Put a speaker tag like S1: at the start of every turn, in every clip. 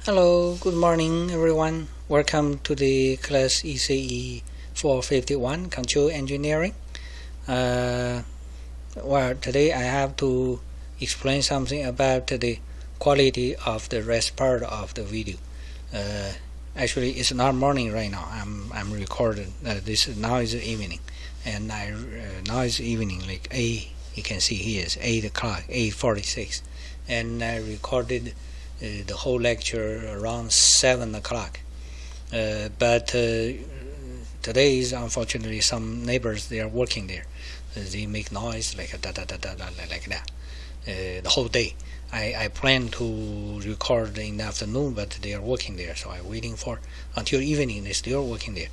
S1: Hello, good morning everyone. Welcome to the class ECE451 Control Engineering. Today I have to explain something about the quality of the rest part of the video. Actually, it's not morning right now. I'm recording. Now is evening, and now is evening like 8. You can see here is 8 o'clock, 8:46, and I recorded the whole lecture around 7 o'clock. But today is unfortunately some neighbors, they are working there. They make noise like da da da da, da like that the whole day. I plan to record in the afternoon, but they are working there, so I'm waiting for until evening. They're still working there.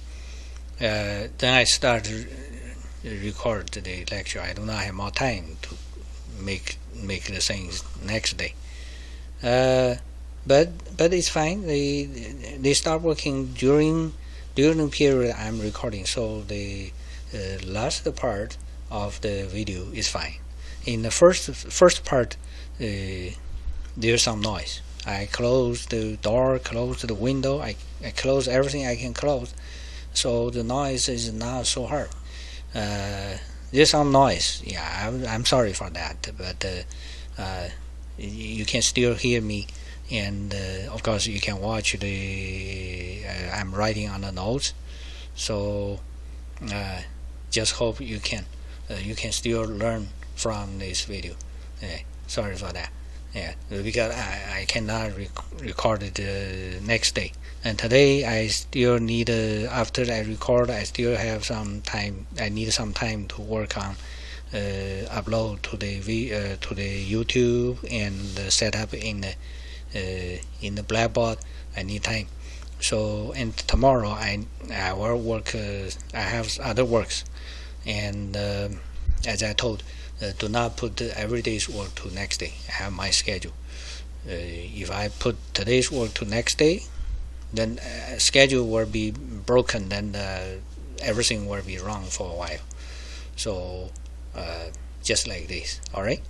S1: Then I start record the lecture. I do not have more time to make the things next day. But it's fine. They start working during the period I'm recording, so the last part of the video is fine. In the first part, there's some noise. I close the door, close the window. I close everything I can close, so the noise is not so hard. There's some noise. Yeah, I'm sorry for that, but you can still hear me, and of course you can watch I'm writing on the notes, so just hope you can still learn from this video. Sorry for that. Because I cannot record it next day, and today I still need after I record, I still have some time. I need some time to work on upload to the YouTube and set up in the Blackboard. I need time. So, and tomorrow I will work. I have other works, and as I told, do not put everyday's work to next day. I have my schedule. If I put today's work to next day, then schedule will be broken. Then everything will be wrong for a while. So just like this. All right.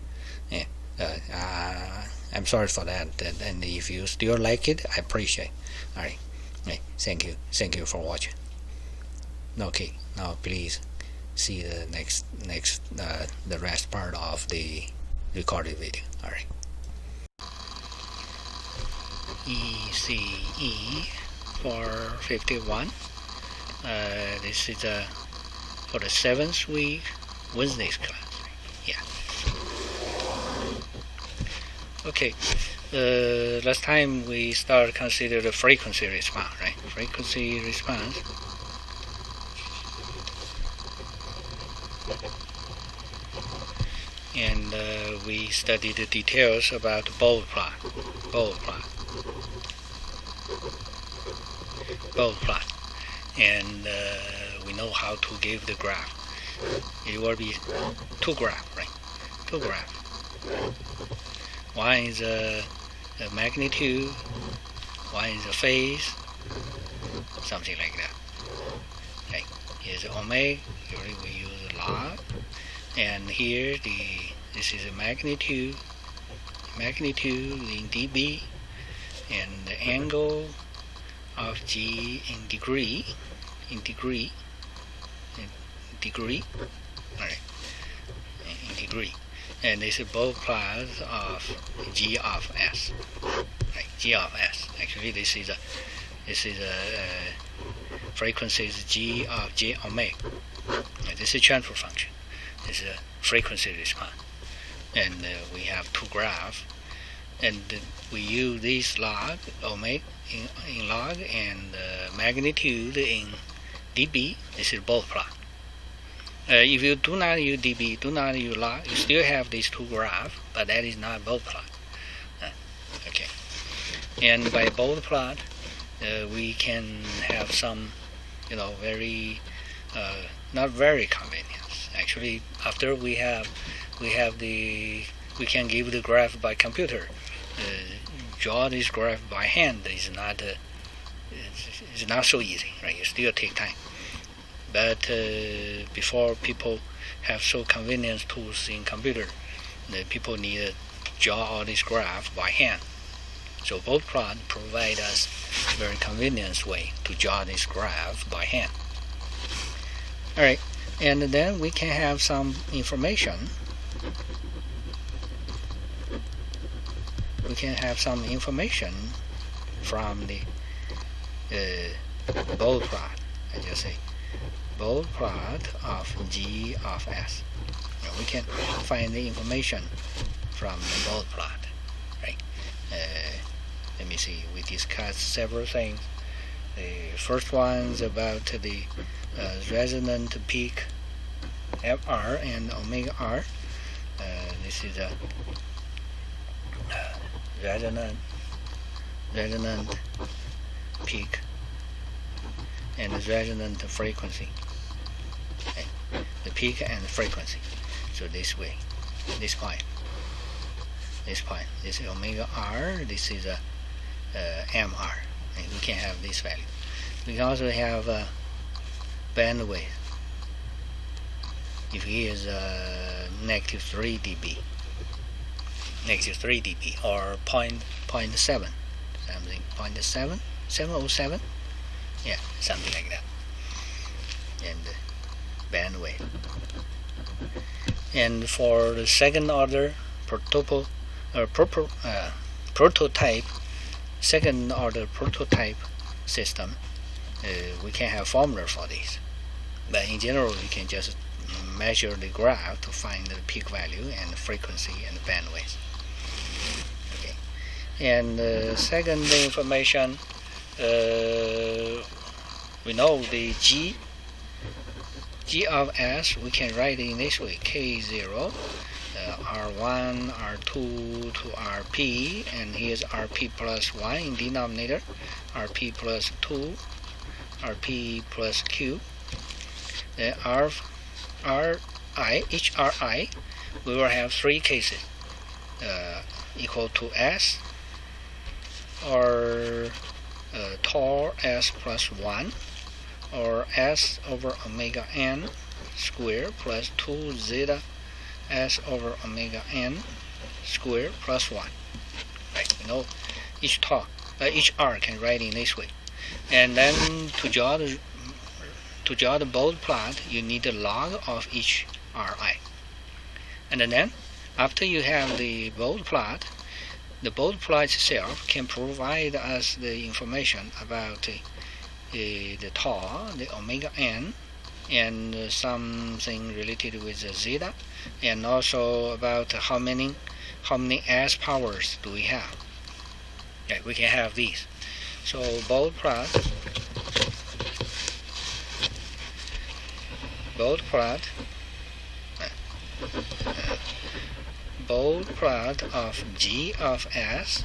S1: I'm sorry for that. And if you still like it, I appreciate. All right. Thank you for watching. Okay. Now please see the next the rest part of the recorded video. All right. ECE451. This is for the 7th week Wednesday's class. Yeah. Okay. Last time we started consider the frequency response, right? Frequency response. And we studied the details about Bode plot. And we know how to give the graph. It will be two graphs, right? Two graphs. One is a magnitude, one is a phase, something like that. Okay. Here's omega. Usually we use log. And here this is a magnitude in dB, and the angle of G in degree, all right, in degree. And this is both plots of G of S, right? G of S. Actually, this is a frequency is G of J omega. And this is transfer function. This is a frequency response, and we have two graphs, and we use this log omega in log and magnitude in dB. This is both plot. If you do not use dB, do not use log, you still have these two graphs, but that is not both plot. Okay, and by both plot, we can have some, very not very convenient. Actually, after we can give the graph by computer. Draw this graph by hand is not so easy, right? It still take time. But before people have so convenient tools in computer, the people need to draw all this graph by hand. So Bode plot provide us a very convenient way to draw this graph by hand. Alright, and then we can have some information. We can have some information from the Bode plot. I just say Bode plot of G of S. We can find the information from the Bode plot, right? Let me see. We discussed several things. The first one is about the resonant peak Fr and omega R. This is a resonant peak and the resonant frequency. Okay. The peak and the frequency. So this way, this point, this is omega R. This is a MR. And we can have this value. We can also have bandwidth. If it is -3 dB, -3 dB or 0.7, something 707, yeah, something like that. And bandwidth. And for the second order prototype, second order prototype system, we can have formula for this. But in general, we can just measure the graph to find the peak value and the frequency and the bandwidth. Okay. And second information, we know the G of S, we can write it in this way: K0, R1, R2 to RP, and here's RP plus 1 in denominator, RP plus 2, RP plus Q. Then each Ri, we will have three cases, equal to S, or tau S plus 1, or S over omega n square plus 2 zeta S over omega n square plus 1. Right? You know, each R can write in this way. And then to draw the Bode plot, you need the log of each Ri. And then after you have the Bode plot itself can provide us the information about the tau, the omega n, and something related with the zeta, and also about how many S powers do we have. Yeah, we can have these. So Bode plot of G of S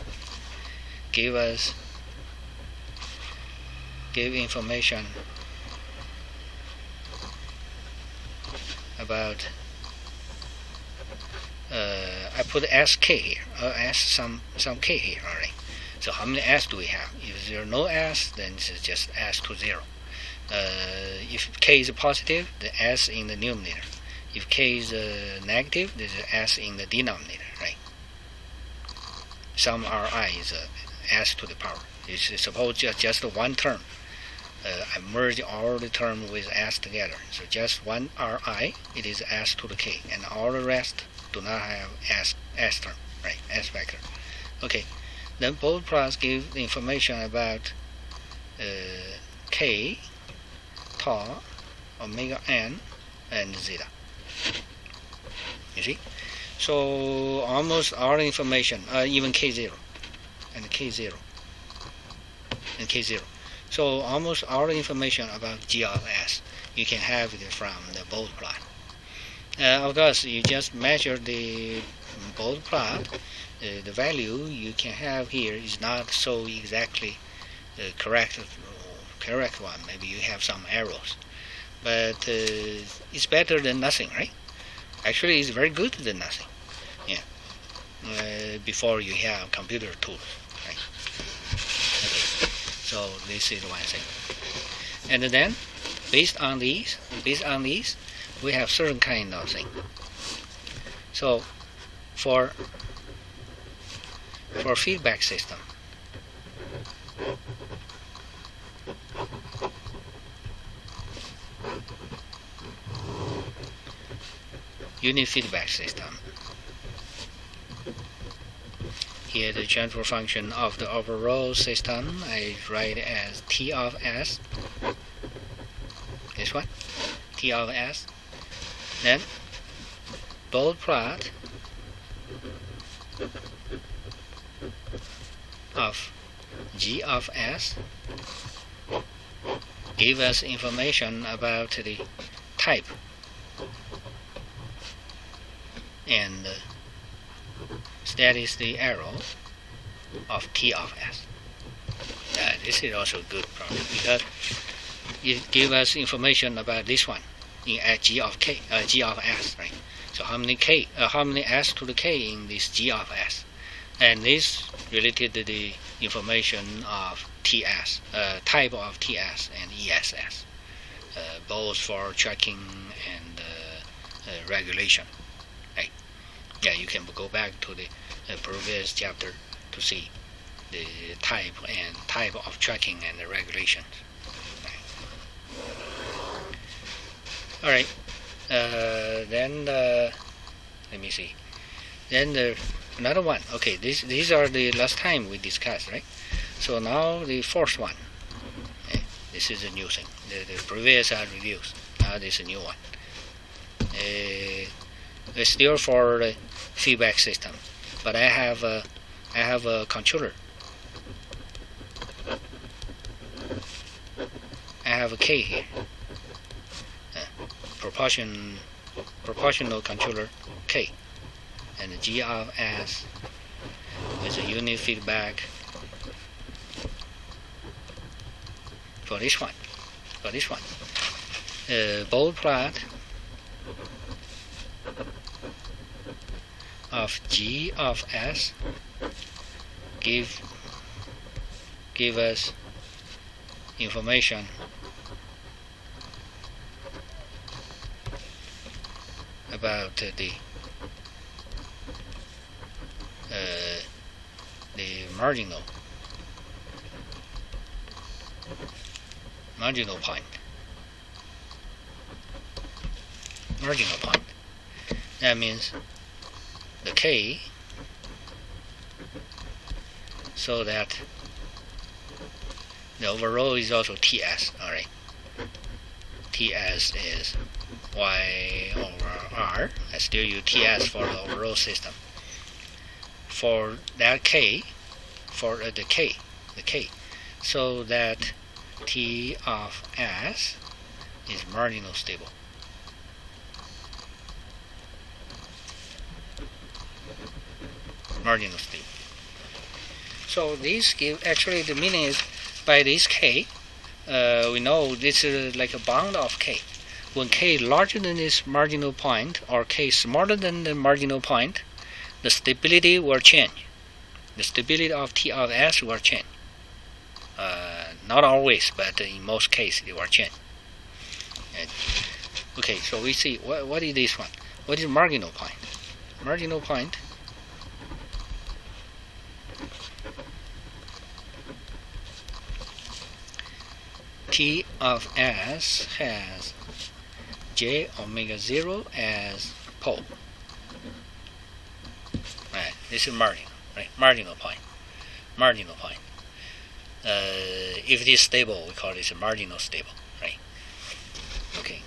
S1: give information about I put SK here, S some K here already. So how many S do we have? If there are no S, then it's just S to 0. If K is positive, the S in the numerator. If K is negative, there's an S in the denominator, right? Some Ri is S to the power. It's suppose just one term. I merge all the term with S together. So just one Ri, it is S to the K, and all the rest do not have S term, right? S vector. Okay. Then Bode plots give the information about K, tau, omega n, and zeta. You see? So almost all the information, even K0 and K0 and K0. So almost all the information about G of S, you can have it from the Bode plot. Of course, you just measure the Bode plot. The value you can have here is not so exactly correct one. Maybe you have some errors, but it's better than nothing, right? Actually, it's very good than nothing. Yeah. Before you have computer tools, right? Okay. So this is one thing. And then, based on these, we have certain kind of thing. So for feedback system, unit feedback system. Here the transfer function of the overall system I write as T of S. This one, T of S. Then Bode plot of G of S give us information about the type and that is the arrow of T of S. This is also a good problem because it gives us information about this one in G of K, G of S, right? So how many S to the K in this G of S, and this related to the information of TS, type of TS and ESS, both for tracking and regulation. Right? Yeah, you can go back to the previous chapter to see the type of tracking and the regulations. All right. Then let me see. Then another one. Okay, these are the last time we discussed, right? So now the fourth one. Okay, this is a new thing. The previous are reviews. Now this is a new one. It's still for the feedback system, but I have a controller. I have a K here. Proportional controller K, and the G of S with a unit feedback for this one. Bode plot of G of S give us information about the marginal point. That means the K, so that the overall is also TS. All right. TS is Y over R. I still use TS for the overall system. For that K, for the K, so that T of S is marginal stable. So this give actually the meaning is by this K, we know this is like a bound of K. When K larger than this marginal point or K smaller than the marginal point, the stability will change. The stability of T of S will change. Not always, but in most cases it will change. Okay, so we see what is this one? What is marginal point? Marginal point T of S has J omega 0 as pole. Right, this is marginal, right? Marginal point. If it is stable, we call this a marginal stable, right? Okay,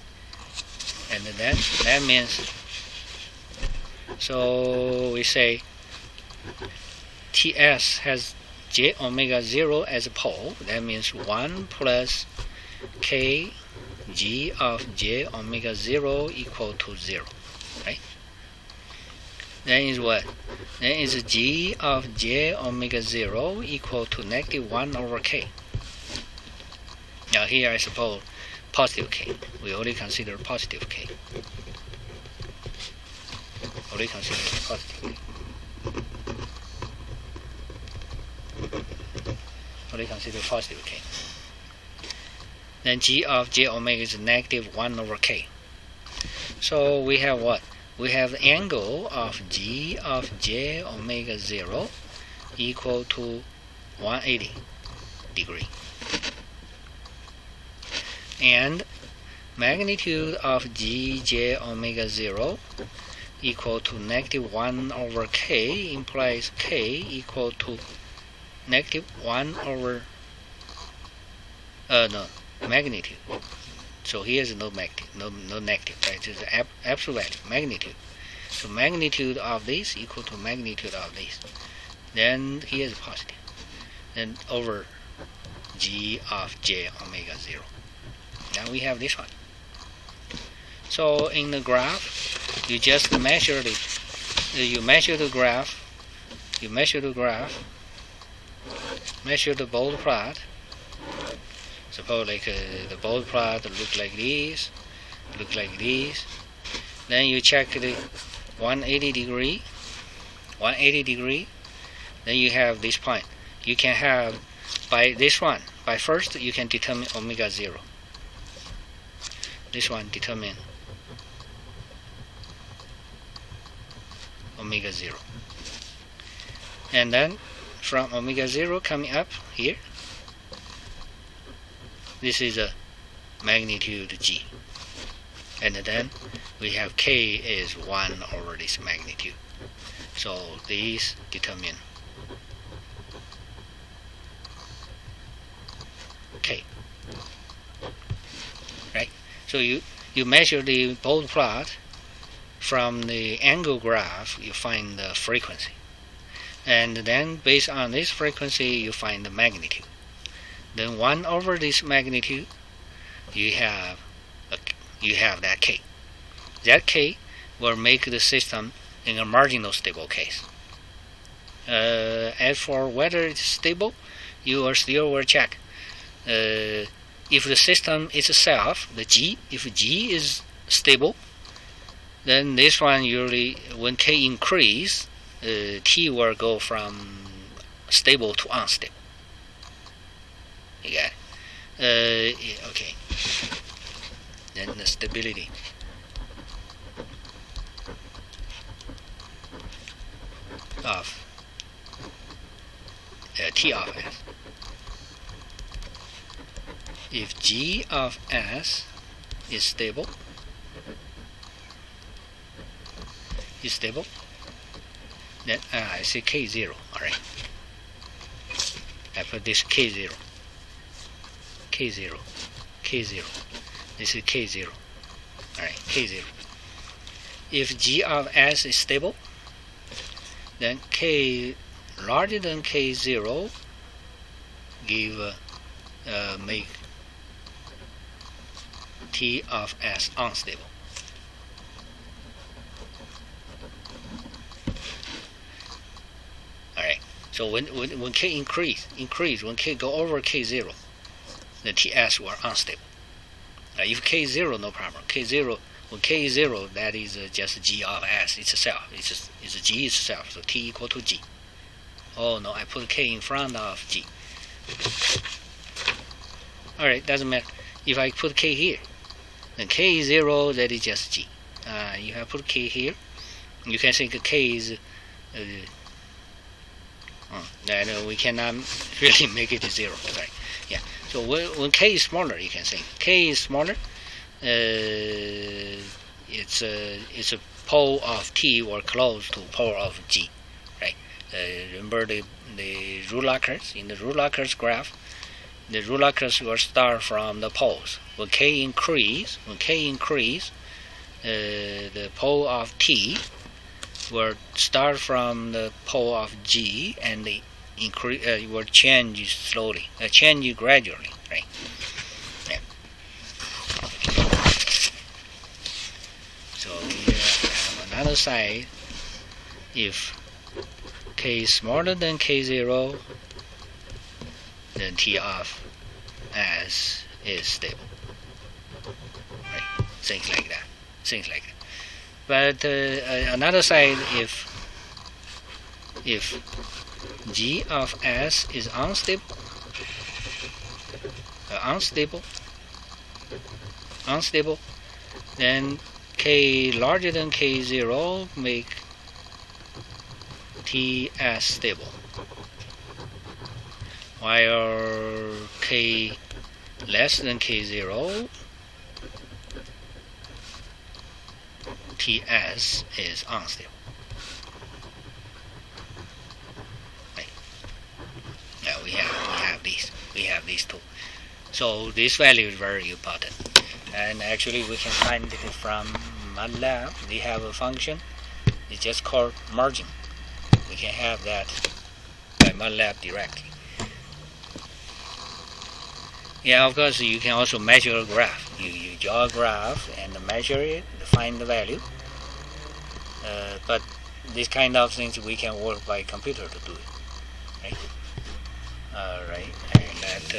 S1: and then that means, so we say TS has J omega 0 as a pole. That means 1 plus K G of J omega 0 equal to 0, right? Then is what? Then is G of J omega 0 equal to negative 1 over K. Now here I suppose positive K. We only consider positive K. Only consider positive K. Only consider positive K. Then G of J omega is negative 1 over K. So we have what? We have angle of G of J omega 0 equal to 180. degree. And magnitude of Gj omega 0 equal to -1 over k implies k equal to -1 over magnitude. So here's no negative, no negative, right? It's absolute value, magnitude. So magnitude of this equal to magnitude of this. Then here's positive. Then over G of J omega 0. Now we have this one. So in the graph, you just measure the graph, measure the Bode plot. Suppose like the Bode plot look like this, Then you check the 180 degree. Then you have this point. You can have by this one. By first, you can determine omega 0. This one determine omega 0. And then from omega 0 coming up here, this is a magnitude G. And then we have K is 1 over this magnitude. So these determine K. Right? So you measure the Bode plot. From the angle graph, you find the frequency. And then based on this frequency, you find the magnitude. Then 1 over this magnitude, you have that K. That K will make the system in a marginal stable case. As for whether it's stable, you will still check. If the system itself, if G is stable, then this one usually, when K increase, T will go from stable to unstable. You got it? Okay. Then the stability. Of T of S. If G of S is stable, then I say K0. Alright. I put this K0. This is K0. Alright, K0. If G of S is stable, then K larger than K0 make T of S unstable. Alright, so when K increase, when K go over K0, then TS were unstable. If K0, no problem. K0, when K is 0, that is just G of S itself. It's G itself, so T equal to G. Oh no, I put K in front of G. Alright, doesn't matter. If I put K here, then K is 0, that is just G. If I put K here, you can think K is then we cannot really make it 0. Right? Yeah. So when K is smaller, you can think K is smaller. It's a pole of T or close to pole of G. Right? Remember the rule curves in the rule curves graph. The rule curves will start from the poles. When K increase, the pole of T will start from the pole of G and the increase will change slowly, change gradually, right? Yeah. So we have another side. If K is smaller than K0, then T of S is stable. Right? Things like that. But another side, if G of S is unstable, then K larger than K0 make TS stable. while k less than k0, TS is unstable. Right. Yeah, we have these two. So this value is very important, and actually we can find it from MATLAB. They have a function. It's just called margin. We can have that by MATLAB directly. Yeah, of course, you can also measure a graph. You draw a graph and measure it, find the value. But this kind of things we can work by computer to do it, right? Alright, and let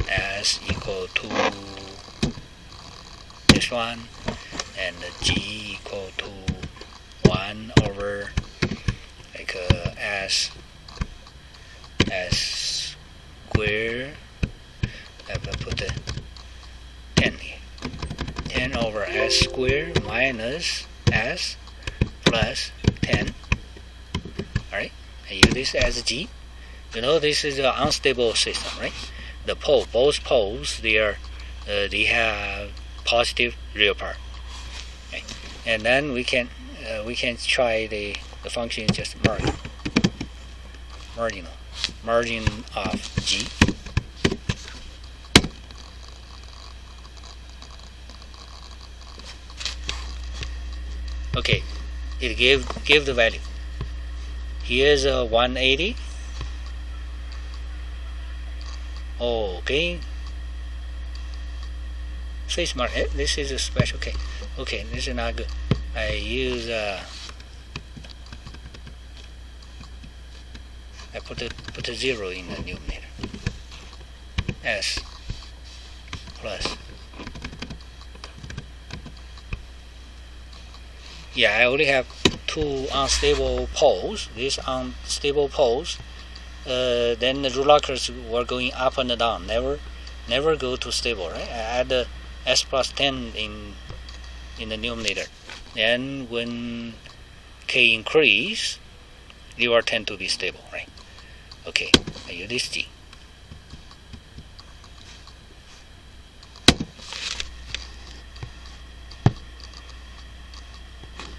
S1: S equal to this one, and G equal to 1 over like S square. I will put the 10 here. 10 over S square minus S plus 10. Alright, I use this as G. You know this is an unstable system, right? The both poles, they have positive real part. Okay. And then we can try the function is just margin of G. Okay, it give the value. Here's a 180. Okay. Face mark. This is a special case. Okay, this is not good. I use I put a 0 in the numerator. S plus. Yeah, I only have two unstable poles. These unstable poles, then the rollers were going up and down. Never go to stable, right? I add S plus 10 in the numerator. Then when K increase, they will tend to be stable, right? Okay, I use this G.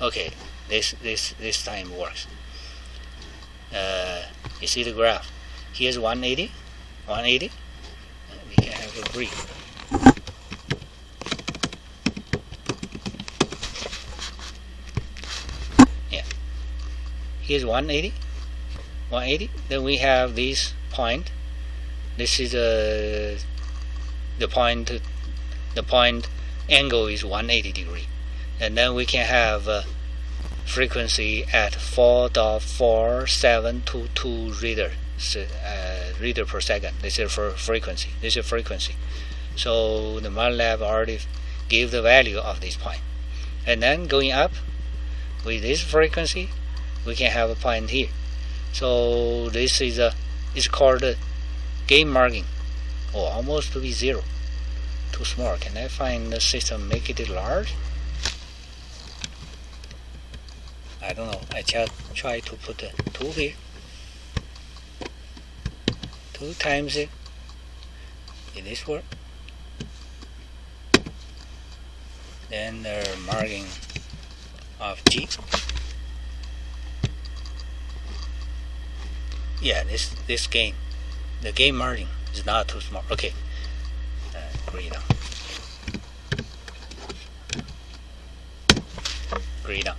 S1: Okay, this time works. You see the graph. Here's 180. We can have a green. Yeah. Here's 180. Then we have this point. This is the point. The point angle is 180 degree. And then we can have frequency at 4.4722 reader per second. This is for frequency. So the MATLAB already gave the value of this point. And then going up with this frequency, we can have a point here. So this is called gain margin, or almost to be 0. Too small. Can I find the system make it large? I don't know. I try to put a 2 here. 2 times it. Did this work? Then the margin of G. Yeah, this gain. The gain margin is not too small. Okay. Green down.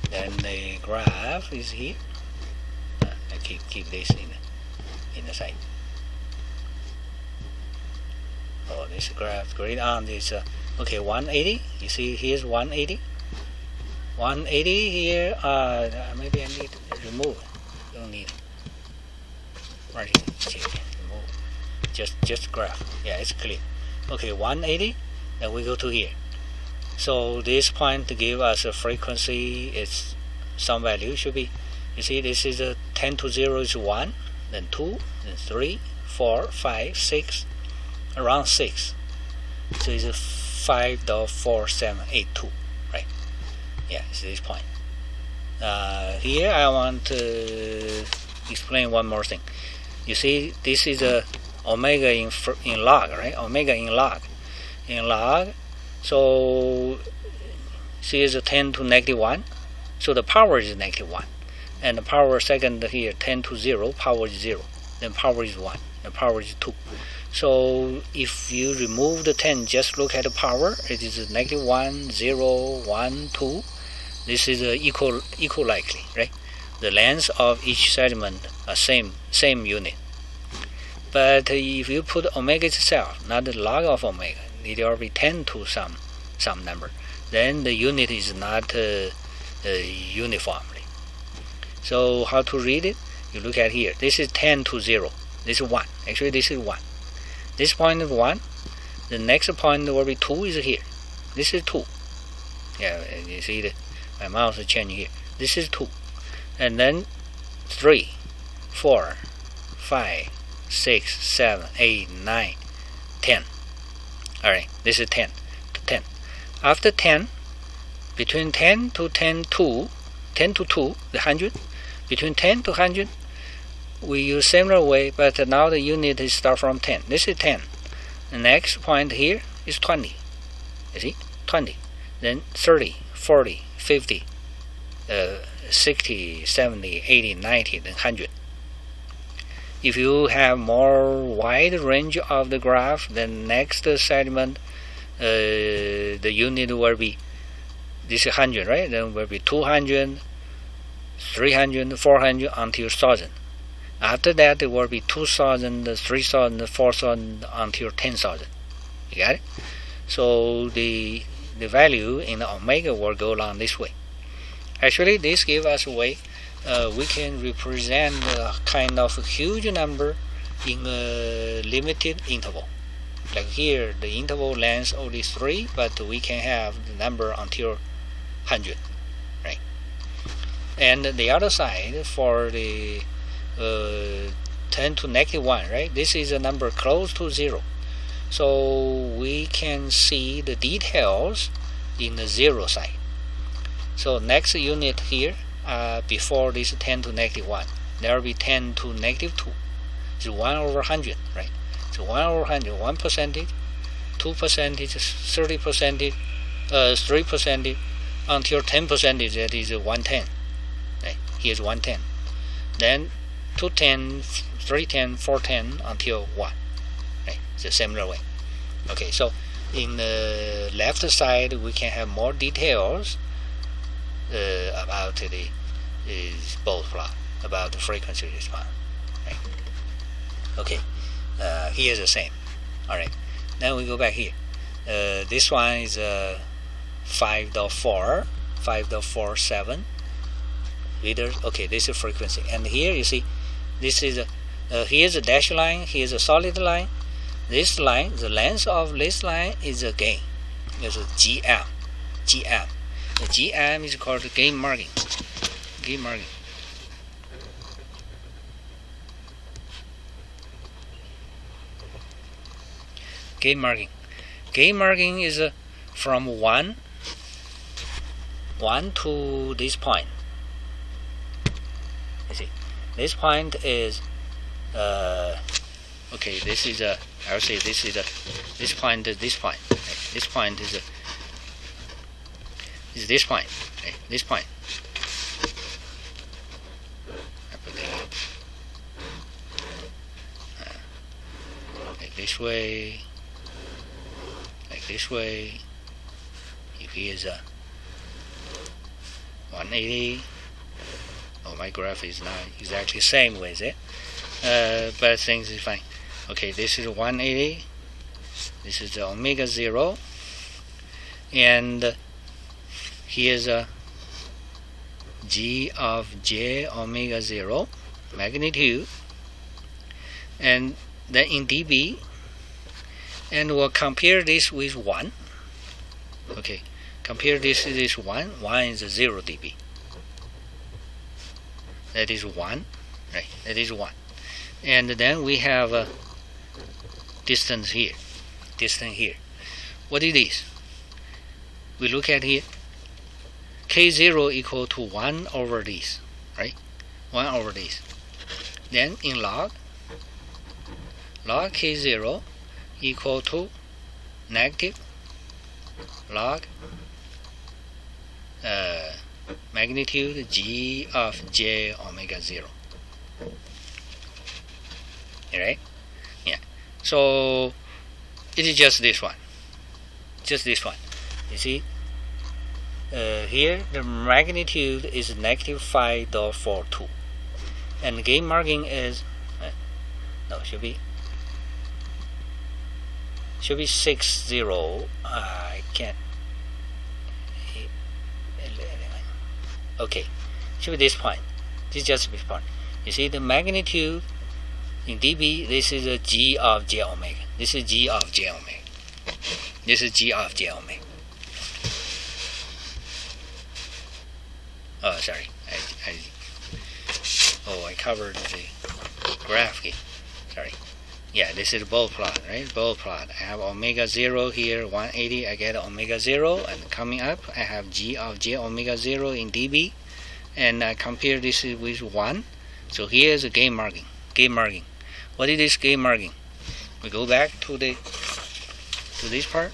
S1: Then the graph is here. I keep this in the side. Oh, this graph grade on this. Okay, 180. You see, here's 180. 180 here. Maybe I need to remove it. Don't need it. Remove. Just graph. Yeah, it's clear. Okay, 180. Then we go to here. So this point to give us a frequency, it's some value should be. You see, this is a 10 to 0 is 1, then 2, then 3, 4, 5, 6, around 6. So it's a 5.4782, right? Yeah, it's this point. Here I want to explain one more thing. You see, this is a omega in log, right? Omega in log. So C is 10 to negative 1, so the power is negative 1, and the power second here 10 to 0, power is 0, then power is 1, the power is 2. So if you remove the 10, just look at the power, it is negative 1, 0, 1, 2. This is equal likely, right? The length of each segment are same unit. But if you put omega itself, not the log of omega, it will be 10 to some number. Then the unit is not uniformly. So how to read it? You look at here. This is 10 to 0. This is 1. Actually, this is 1. This point is 1. The next point will be 2 is here. This is 2. Yeah, you see my mouse is changing here. This is 2. And then 3, 4, 5, 6, 7, 8, 9, 10. Alright, this is 10 to 10. After 10, between 10 to 10 to 2, the 100, between 10 to 100, we use similar way, but now the unit is start from 10. This is 10. The next point here is 20. You see, 20. Then 30, 40, 50, 60, 70, 80, 90, then 100. If you have more wide range of the graph, then next segment, the unit will be, this is 100, right? Then will be 200, 300, 400 until 1000. After that, it will be 2000, 3000, 4000 until 10,000. You got it? So the value in the omega will go along this way. Actually, this gives us a way we can represent a kind of a huge number in a limited interval. Like here, the interval length only 3, but we can have the number until 100, right? And the other side for the 10 to negative 1, right? This is a number close to 0. So we can see the details in the 0 side. So next unit here, before this 10 to negative 1, there will be 10 to negative 2. It's 1 over 100, right? So 1 over 100, 1%, 2%, 30%, 3%, until 10%, that is 110. Right? Here's 110. Then 210, 310, 410 until 1. Right? It's a similar way. Okay, so in the left side we can have more details about the Bode plot, about the frequency response. Right? Okay, here's the same. Alright, then we go back here. This one is 5.4, 5.47 meters. Okay, this is frequency. And here you see, this is here's a dashed line, here's a solid line. This line, the length of this line is a gain. It's a GM. The GM is called gain margin. Gain margin. Gain margin. Gain margin is from 1 to this point. You see, this point is okay. This is I would say this is this point is this point. Okay. This point is this point. Okay. This point. Like this way. Like this way. If he is 180. Oh, my graph is not exactly the same with it, but things is fine. Okay, this is 180. This is the omega 0, and here's a G of J omega 0 magnitude, and then in dB, and we'll compare this with 1. Okay, compare this to this 1. 1 is 0 dB. That is 1, right? That is 1. And then we have a distance here. Distance here. What is this? We look at here. K0 equal to 1 over this, right? 1 over this. Then in log, log k0 equal to negative log magnitude g of j omega 0. Alright? Yeah. So it is just this one. Just this one. You see? Here the magnitude is negative 5.42. And the gain margin is should be 60. I can't. Okay, should be this point. This is just this point. You see the magnitude in dB. This is a g of j omega. This is g of j omega. This is g of j omega. Oh, sorry. I covered the graph here. Sorry. Yeah, this is Bode plot, right? Bode plot. I have omega 0 here, 180. I get omega 0, and coming up, I have g of j omega 0 in dB, and I compare this with 1. So here is a gain margin. Gain margin. What is this gain margin? We go back to this part.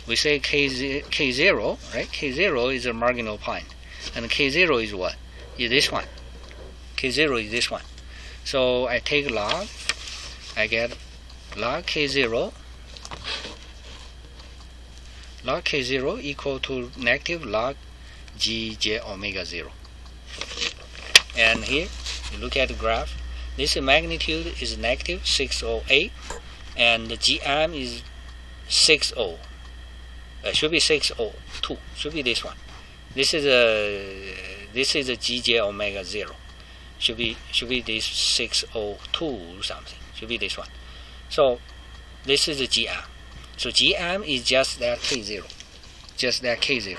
S1: We say k0, right? K0 is a marginal point, and k0 is what? Is this one. K0 is this one. So I take log. I get log k0 equal to negative log g j omega 0. And here you look at the graph. This magnitude is negative 608, and the gm is 60. Should be 602. Should be this one. This is a gj omega 0. Should be this 602 something. Should be this one. So this is the gm. So gm is just that k0. Just that k0.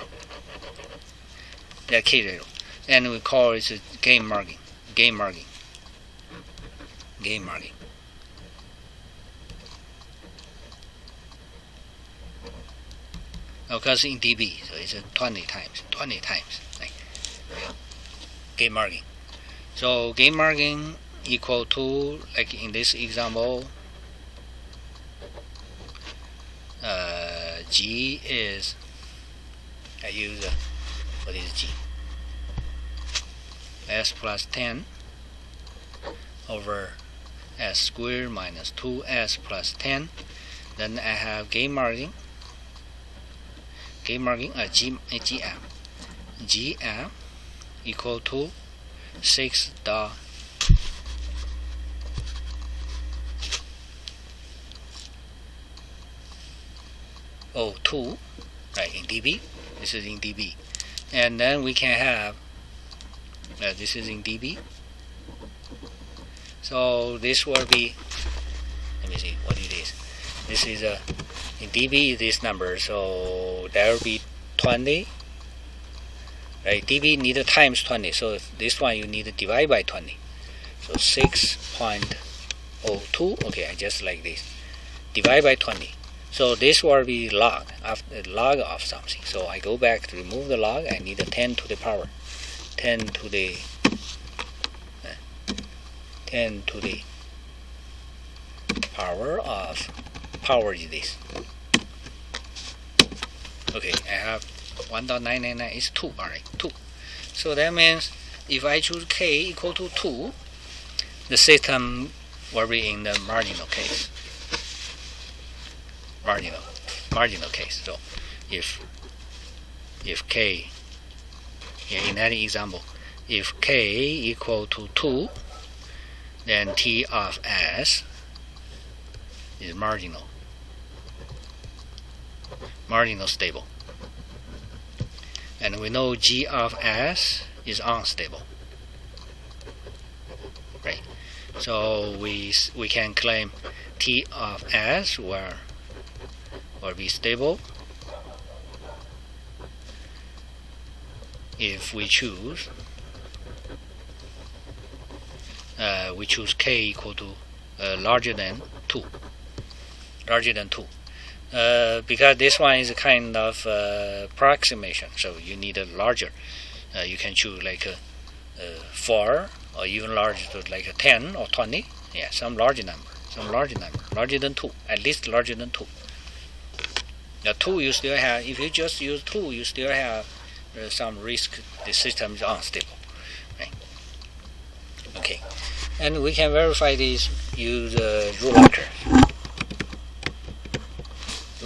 S1: That k0. And we call it a gain margin. Gain margin. Gain margin. Because in dB, so it's 20 times. Like gain margin. So gain margin equal to, like in this example, G is, I use, what is G? S plus 10 over S squared minus 2S plus 10. Then I have gain margin. Gm equal to 6.02, right, in dB. This is in dB. And then we can have, this is in dB. So this will be, let me see what it is. This is in dB is this number, so that will be 20. Right, dB need times 20, so this one you need to divide by 20. So 6.02. Okay, I just like this. Divide by 20. So this will be log of something. So I go back to remove the log. I need a 10 to the power. 10 to the power is this. Okay, I have 1.999 is 2. Alright, 2. So that means if I choose k equal to 2, the system will be in the marginal case. Marginal case. So if k, in that example, if k equal to 2, then T of S is marginal stable. And we know G of S is unstable. Right. So we can claim T of S will be stable if we choose k equal to larger than 2. Because this one is a kind of approximation, so you need a larger. You can choose like a 4 or even larger, to like a 10 or 20. Yeah, some large number. some large number, larger than 2, at least larger than 2. Now 2 you still have, if you just use 2, you still have some risk the system is unstable, right? Okay, and we can verify this use rule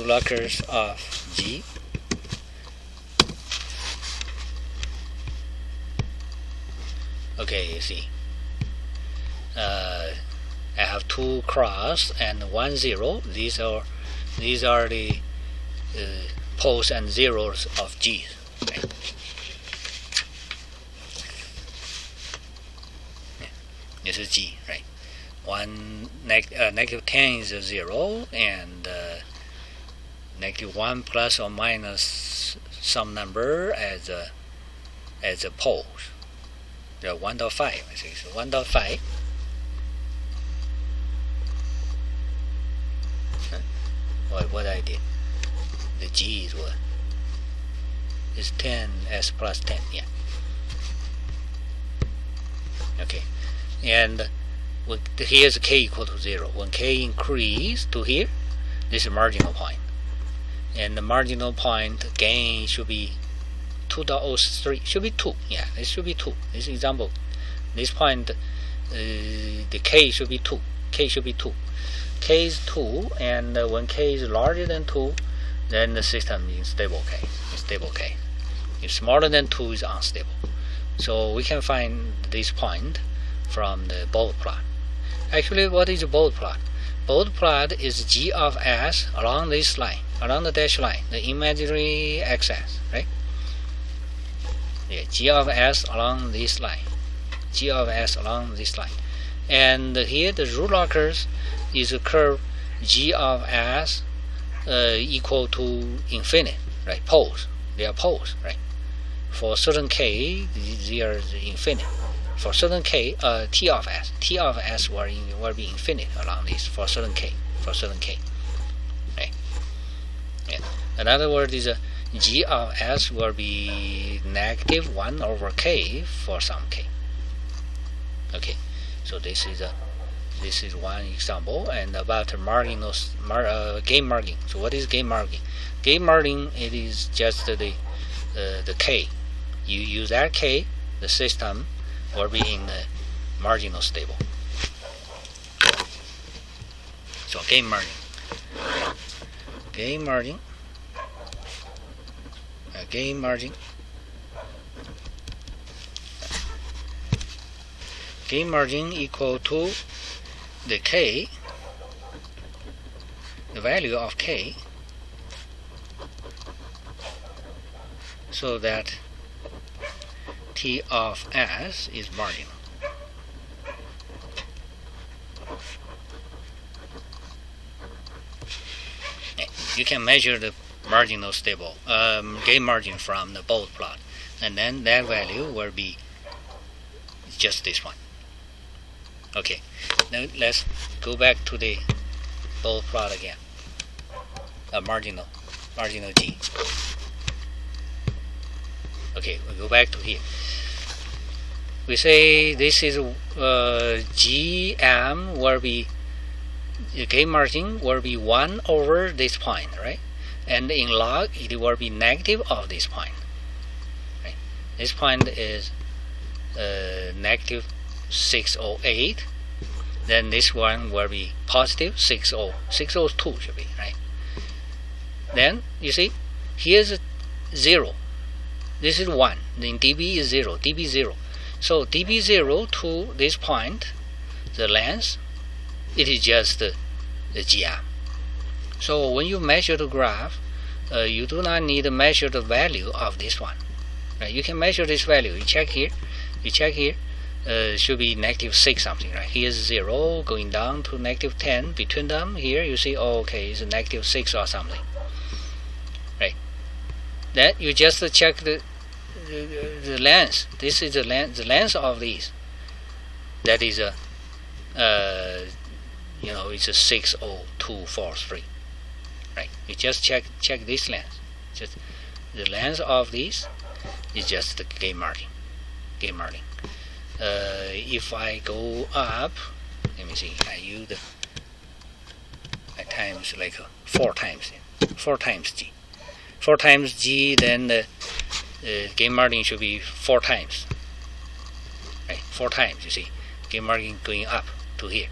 S1: lockers of G. Okay, you see, I have 2 cross and 1 0. These are the poles and zeros of G. Right? Yeah. This is G, right? Negative 10 is a 0, and negative 1 plus or minus some number as a poles. 1.5, I think so. 1.5. What I did? The G is what? It's 10 s plus 10. Yeah. Okay, and here's k equal to 0. When k increase to here, this is marginal point, and the marginal point gain should be 2.03, should be 2. Yeah, it should be 2. This example, this point, the k should be 2. K should be 2. K is 2, and when k is larger than 2, then the system is stable case. Stable case. If smaller than 2 is unstable. So we can find this point from the Bode plot. Actually, what is a Bode plot? Bode plot is g of s along this line, along the dashed line, the imaginary x-axis, right? Yeah, g of s along this line, g of s along this line, and here the rule lockers is a curve g of s equal to infinite, right? Poles, they are poles, right? For certain k, they are infinite. For certain k, t of s will be infinite along this for certain k, right? Yeah. In other words, is g of s will be negative 1 over k for some k. Okay, so this is one example. And about marginal gain margin. So what is gain margin? Gain margin, it is just the k. You use that k, the system will be in the marginal stable. So gain margin. Gain margin equal to the k, the value of k, so that t of s is marginal. You can measure the marginal stable gain margin from the Bode plot, and then that value will be just this one. Okay, now let's go back to the Bode plot again. Marginal G. Okay, we go back to here. We say this is GM will be, the gain margin will be 1 over this point, right? And in log, it will be negative of this point, right? This point is negative 608. Then this one will be positive 602 should be, right? Then you see, here's a 0. This is 1. Then dB is 0. dB 0. So dB 0 to this point, the length, it is just the GM. So when you measure the graph, you do not need to measure the value of this one. Right? You can measure this value. You check here. Should be negative 6 something, right? Here's 0 going down to negative 10. Between them, here you see, oh, okay, it's a negative 6 or something, right? Then you just check the length. This is the length of these. That is a it's a 60243, right? You just check this length. Just the length of these is just the gain margin. If I go up, let me see. I use times like 4 times g. 4 times g, then the gain margin should be 4 times. Right, 4 times. You see, gain margin going up to here,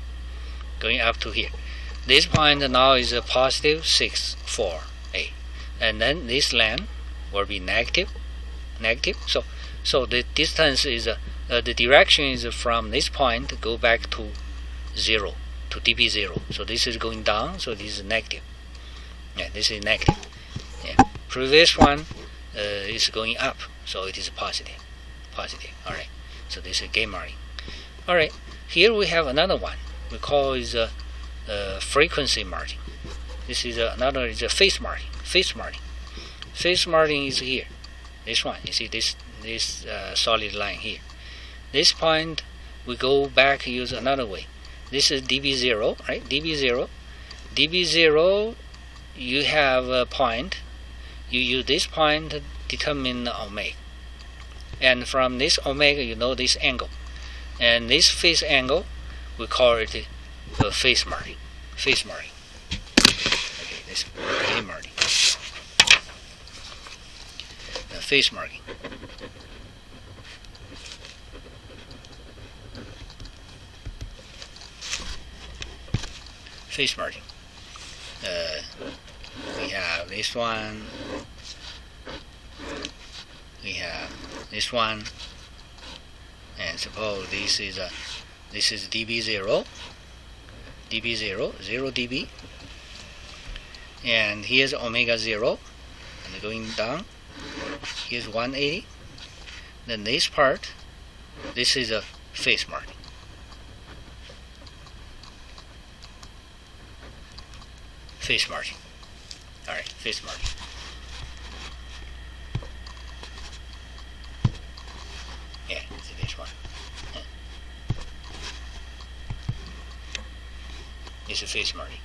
S1: This point now is a positive 6, 4, 8, and then this length will be negative. So the distance is the direction is from this point to go back to 0, to dp0. So this is going down, so this is negative. Yeah, this is negative. Yeah. Previous one is going up, so it is positive. All right. So this is gain margin. All right. Here we have another one. We call is a frequency margin. This is another is a phase margin. Phase margin is here. This one. You see this solid line here. This point we go back, use another way. This is db0, right? db0. You have a point. You use this point to determine the omega, and from this omega you know this angle, and this phase angle we call it a phase margin. Okay, this gain margin. The phase margin. Phase margin. We have this one. We have this one, and suppose this is db0, 0 dB, and here's omega 0, and going down. Here's 180. Then this part, this is a phase margin. All right, phase margin. Yeah, it's this one. Yeah. It's a phase margin.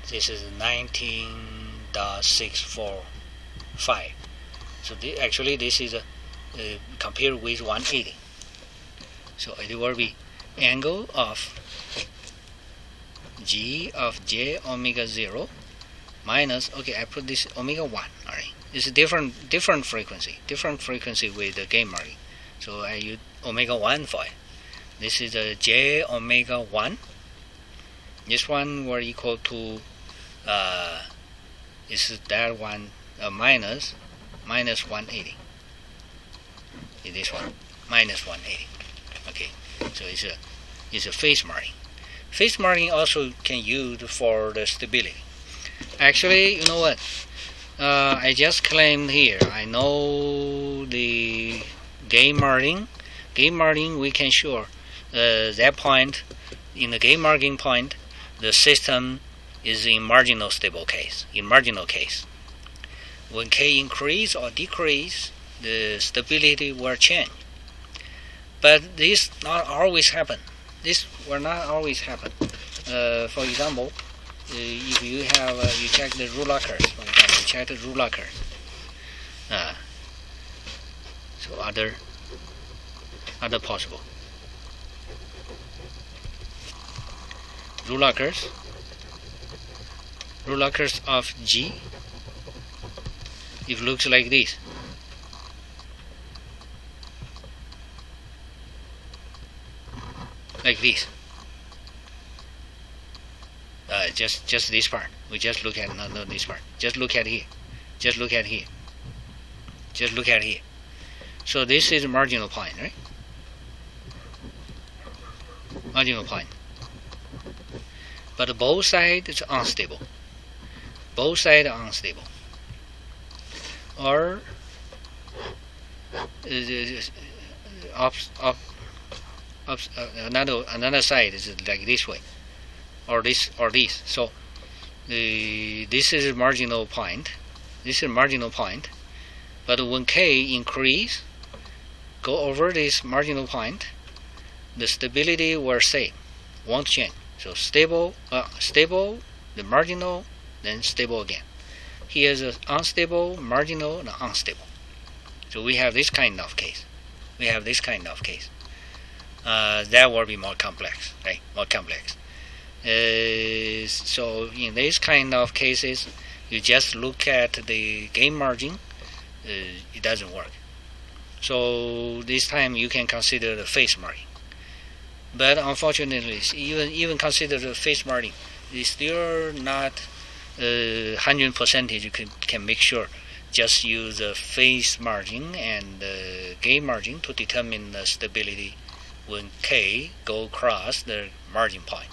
S1: This is 19.645. So actually this is compared with 180. So it will be angle of g of j omega 0 minus, okay, I put this omega 1. All right, it's a different frequency with the gain margin. So I use omega 1 for it. This is a j omega 1. This one will equal to is that one minus 180. Is this one minus 180? Okay, so it's a phase margin. Phase margin also can use for the stability. Actually, you know what? I just claimed here. I know the gain margin. Gain margin, we can sure that point in the gain margin point, the system is in marginal stable case. When k increase or decrease, the stability will change. But this not always happen. This will not always happen. For example, if you have you check the ruler curve. For example, you check the ruler curve. So other possible ruler curves of G. It looks like this. Like this. Just this part. We just look at not this part. Just look at here. So this is a marginal point, right? Marginal point. But both sides is unstable. Or another side is like this way, or this. So this is a marginal point. But when k increase, go over this marginal point, the stability will same, won't change. So stable, the marginal, then stable again. Here's an unstable, marginal, and unstable. So we have this kind of case. That will be more complex, right? So in this kind of cases, you just look at the gain margin. It doesn't work. So this time you can consider the phase margin. But unfortunately, even consider the phase margin, it's still not 100% you can make sure. Just use the phase margin and the gain margin to determine the stability when K go across the margin point.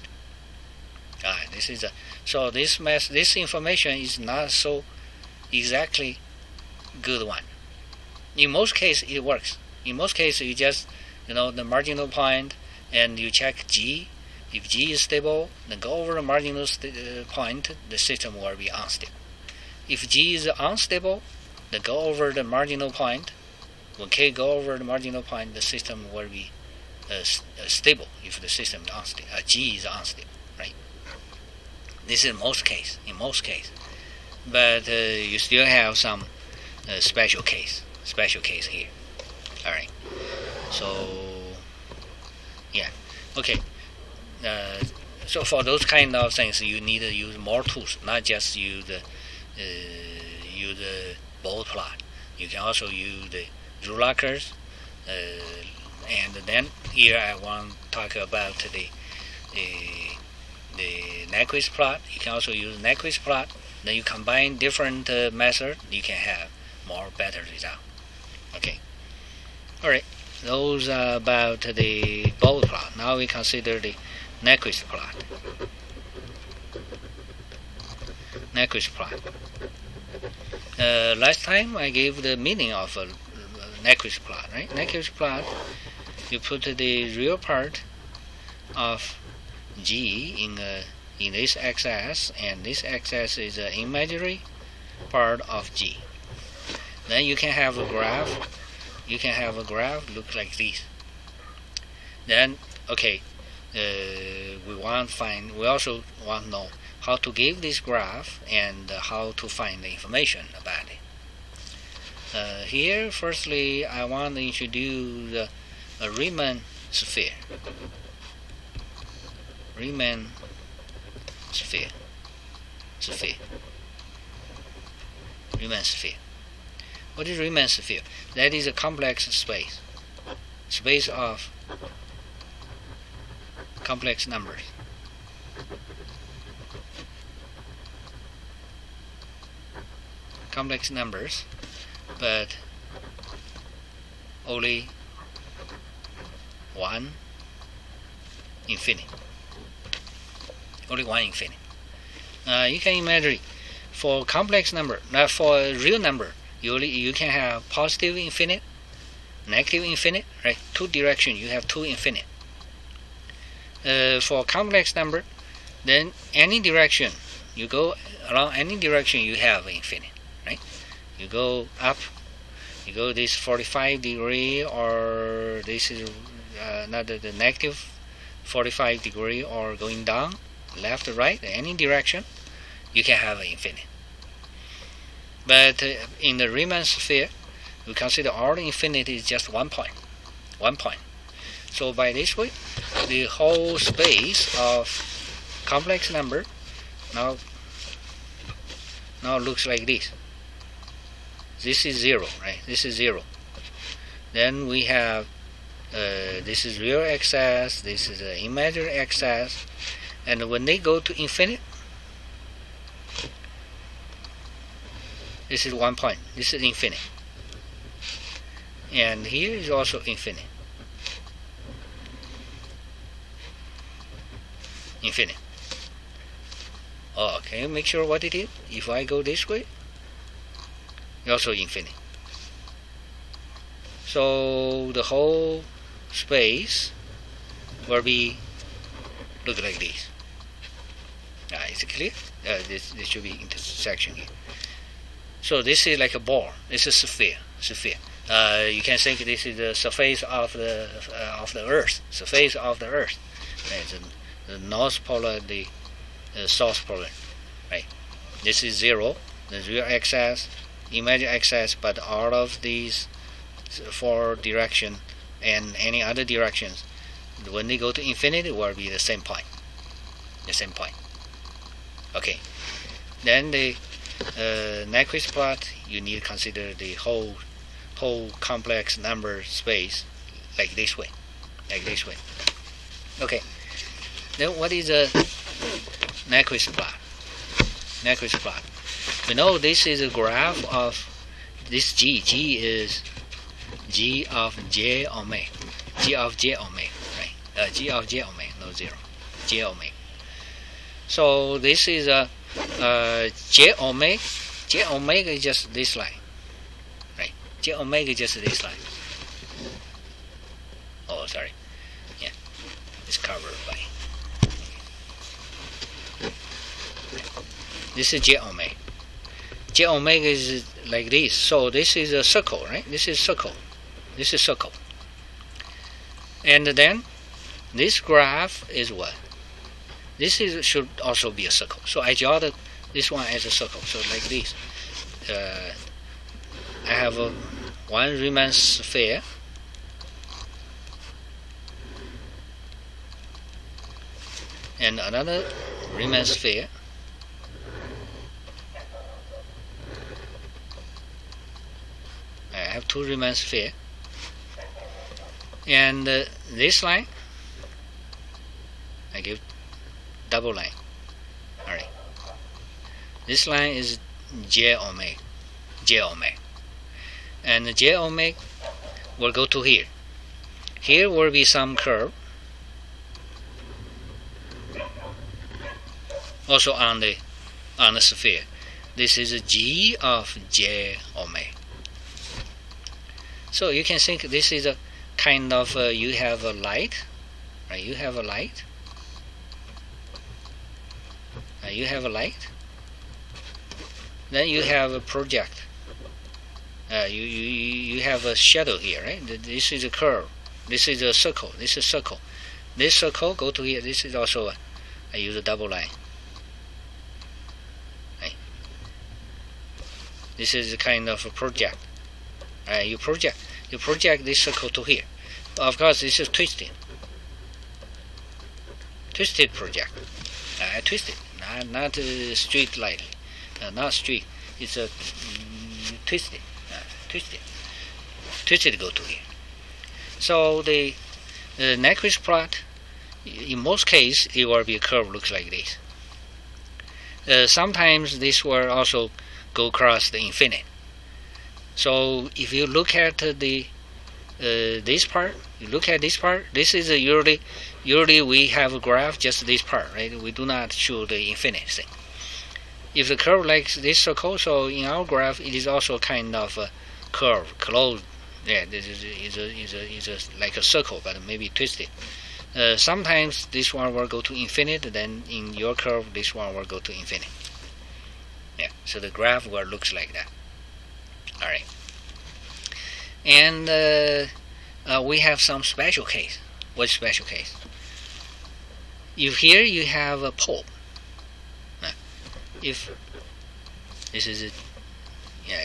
S1: So this information is not so exactly good one. In most cases it works. In most cases you just the marginal point and you check G. If G is stable, then go over the marginal point, the system will be unstable. If G is unstable, then go over the marginal point. When K go over the marginal point, the system will be stable. If the system is unstable, G is unstable, right? This is in most case, but you still have some special case here. All right. So yeah, okay. So for those kind of things, you need to use more tools, not just use the Bode plot. You can also use the ruler curves, and then here I want to talk about the Nyquist plot. You can also use Nyquist plot. Then you combine different methods, you can have better result. Okay. All right. Those are about the Bode plot. Now we consider the Nyquist plot. Last time I gave the meaning of a Nyquist plot, right? Nyquist plot, you put the real part of G in this x-axis, and this x-axis is an imaginary part of G. Then you can have a graph. Look like this. Then okay, we also want to know how to give this graph and how to find the information about it. Here, firstly, I want to introduce a Riemann sphere. Riemann sphere. What is Riemann sphere? That is a complex space of complex numbers. But only one infinity. You can imagine for complex number, not for a real number, you can have positive infinite, negative infinite, right? Two directions, you have two infinite. For complex number, then any direction you go along, any direction you have infinite, right? You go up, you go this 45 degree, or this is another the negative 45 degree, or going down left or right, any direction you can have infinite. But in the Riemann sphere, we consider all the infinity is just 1 point. So by this way, the whole space of complex number now looks like this. This is 0, right? This is 0. Then we have this is real x-axis, this is the imaginary x-axis, and when they go to infinite, this is 1 point. This is infinite. And here is also infinite. Oh, can you make sure what it is? If I go this way, it's also infinite. So the whole space will be look like this. Is it clear? This should be intersection here. So this is like a ball. This is sphere. You can think this is the surface of the Earth. Surface of the Earth. Right? The north polar, the south polar. Right. This is 0. The real x-axis, imaginary x-axis, but all of these 4 direction and any other directions, when they go to infinity, will be the same point. the same point. Okay, then the Nyquist plot, you need to consider the whole complex number space like this way. Okay, then what is a Nyquist plot? We know this is a graph of this G. G is G of J omega. Right? G of J omega, no zero. J omega. So this is a J omega. J omega is just this line, right? J omega is just this line. Oh, sorry. Yeah, it's covered by. This is J omega. J omega is like this. So this is a circle, right? This is circle. And then this graph is what? Should also be a circle. So I draw this one as a circle. So like this. I have one Riemann sphere. And another Riemann sphere. I have two Riemann sphere. And this line, I give double line. Alright. This line is J omega. And the J omega will go to here. Here will be some curve. Also on the sphere. This is a G of J omega. So you can think this is a kind of you have a light, right? You have a light. Then you have a project. You have a shadow here, right? This is a curve. This is a circle. This is circle. This circle go to here. This is also I use a double line. Right? This is a kind of a project. You project this circle to here. Of course, this is twisted project. I twist it, not straight lightly, not straight. It's a twisted go to here. So the Nyquist plot, in most cases, it will be a curve looks like this. Sometimes this will also go across the infinite. So if you look at this part, this is usually we have a graph just this part, right? We do not show the infinite thing. If the curve like this circle, so in our graph it is also kind of a curve, closed. Yeah, this is like a circle, but maybe twisted. Sometimes this one will go to infinite, then in your curve this one will go to infinite. Yeah, so the graph will looks like that. All right, and we have some special case. What special case? If here you have a pole, if this is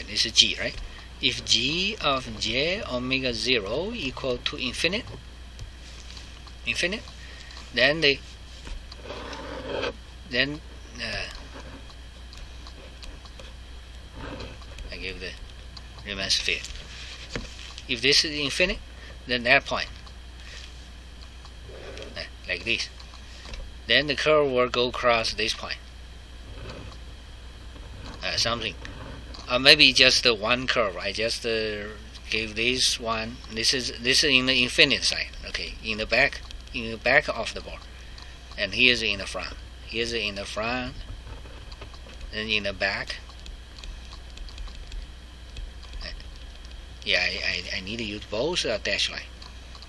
S1: this is G, right? If G of J omega 0 equal to infinite, then I give the Riemann sphere. If this is infinite, then that point, like this, then the curve will go across this point. Something, maybe just one curve. I just gave this one. This is in the infinite side. Okay, in the back of the board, and here's in the front. Here's in the front, and in the back. Yeah, I need to use both dash line,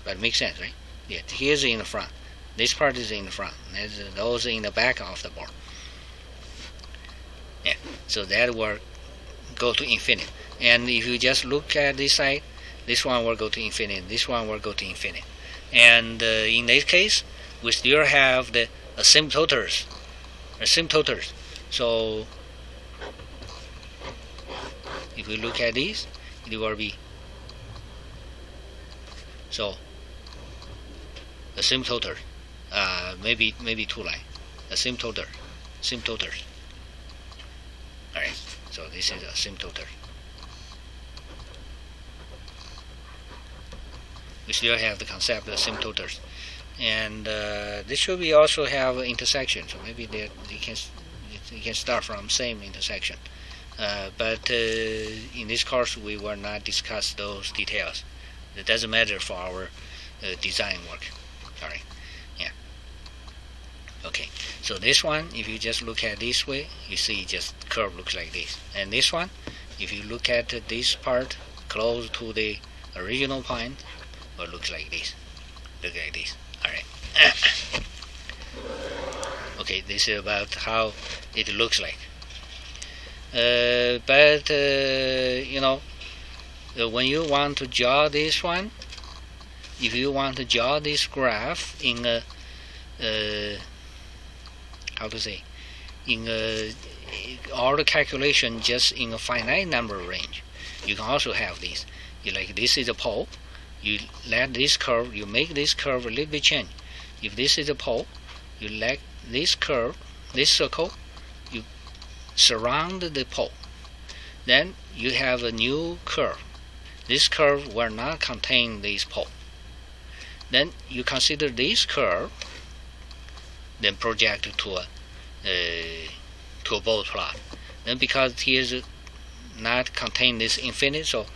S1: but it makes sense, right? Yeah, here's in the front. This part is in the front. Those are in the back of the board. Yeah, so that will go to infinite. And if you just look at this side, this one will go to infinite. This one will go to infinite. And in this case, we still have the asymptoters. So if we look at this, it will be so asymptoter. Maybe two line. asymptoter. Alright, so this is asymptoter. We still have the concept of asymptoters, and this should be also have an intersection. So maybe you can start from same intersection. But in this course, we will not discuss those details. It doesn't matter for our design work. Sorry. Yeah. Okay. So this one, if you just look at this way, you see just curve looks like this. And this one, if you look at this part close to the original point, well, looks like this. Look like this. All right. Okay. This is about how it looks like. But you know, when you want to draw this one, if you want to draw this graph in a all the calculation just in a finite number range, you can also have this. This is a pole, you let this curve, you make this curve a little bit change. If this is a pole, you let this curve, this circle, you surround the pole, then you have a new curve. This curve will not contain this pole. Then you consider this curve, then project to a Bode plot. Then because here's not contain this infinite, so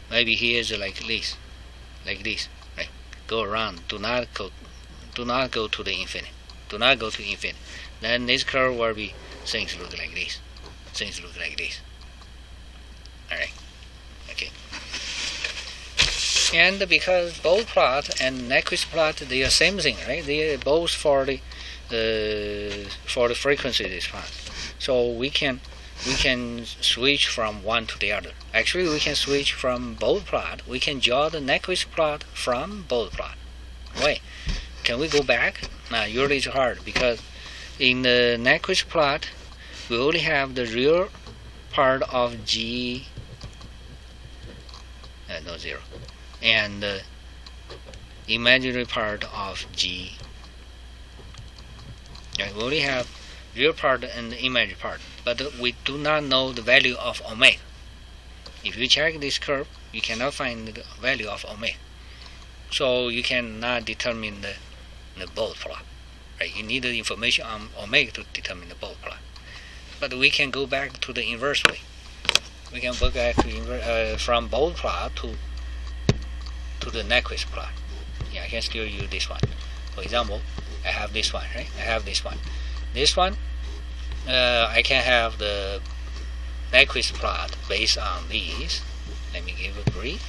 S1: maybe here's like this, right? Go around. Do not go to the infinite. Do not go to infinite. Then this curve will be things look like this. All right. Okay. And because Bode plot and Nyquist plot, they are same thing, right? They are both for the frequency response. So we can switch from one to the other. Actually, we can switch from Bode plot. We can draw the Nyquist plot from Bode plot. Wait, can we go back? Now, usually it's hard because in the Nyquist plot, we only have the real part of G, no zero, and the imaginary part of G. We only have real part and the imaginary part, but we do not know the value of omega. If you check this curve, you cannot find the value of omega, so you cannot determine the Bode plot. Right? You need the information on omega to determine the Bode plot. But we can go back to the inverse way. We can go back to from Bode plot to the Nyquist plot. Yeah, I can still use this one. For example, I have this one, right? I have this one. This one, I can have the Nyquist plot based on these. Let me give a brief.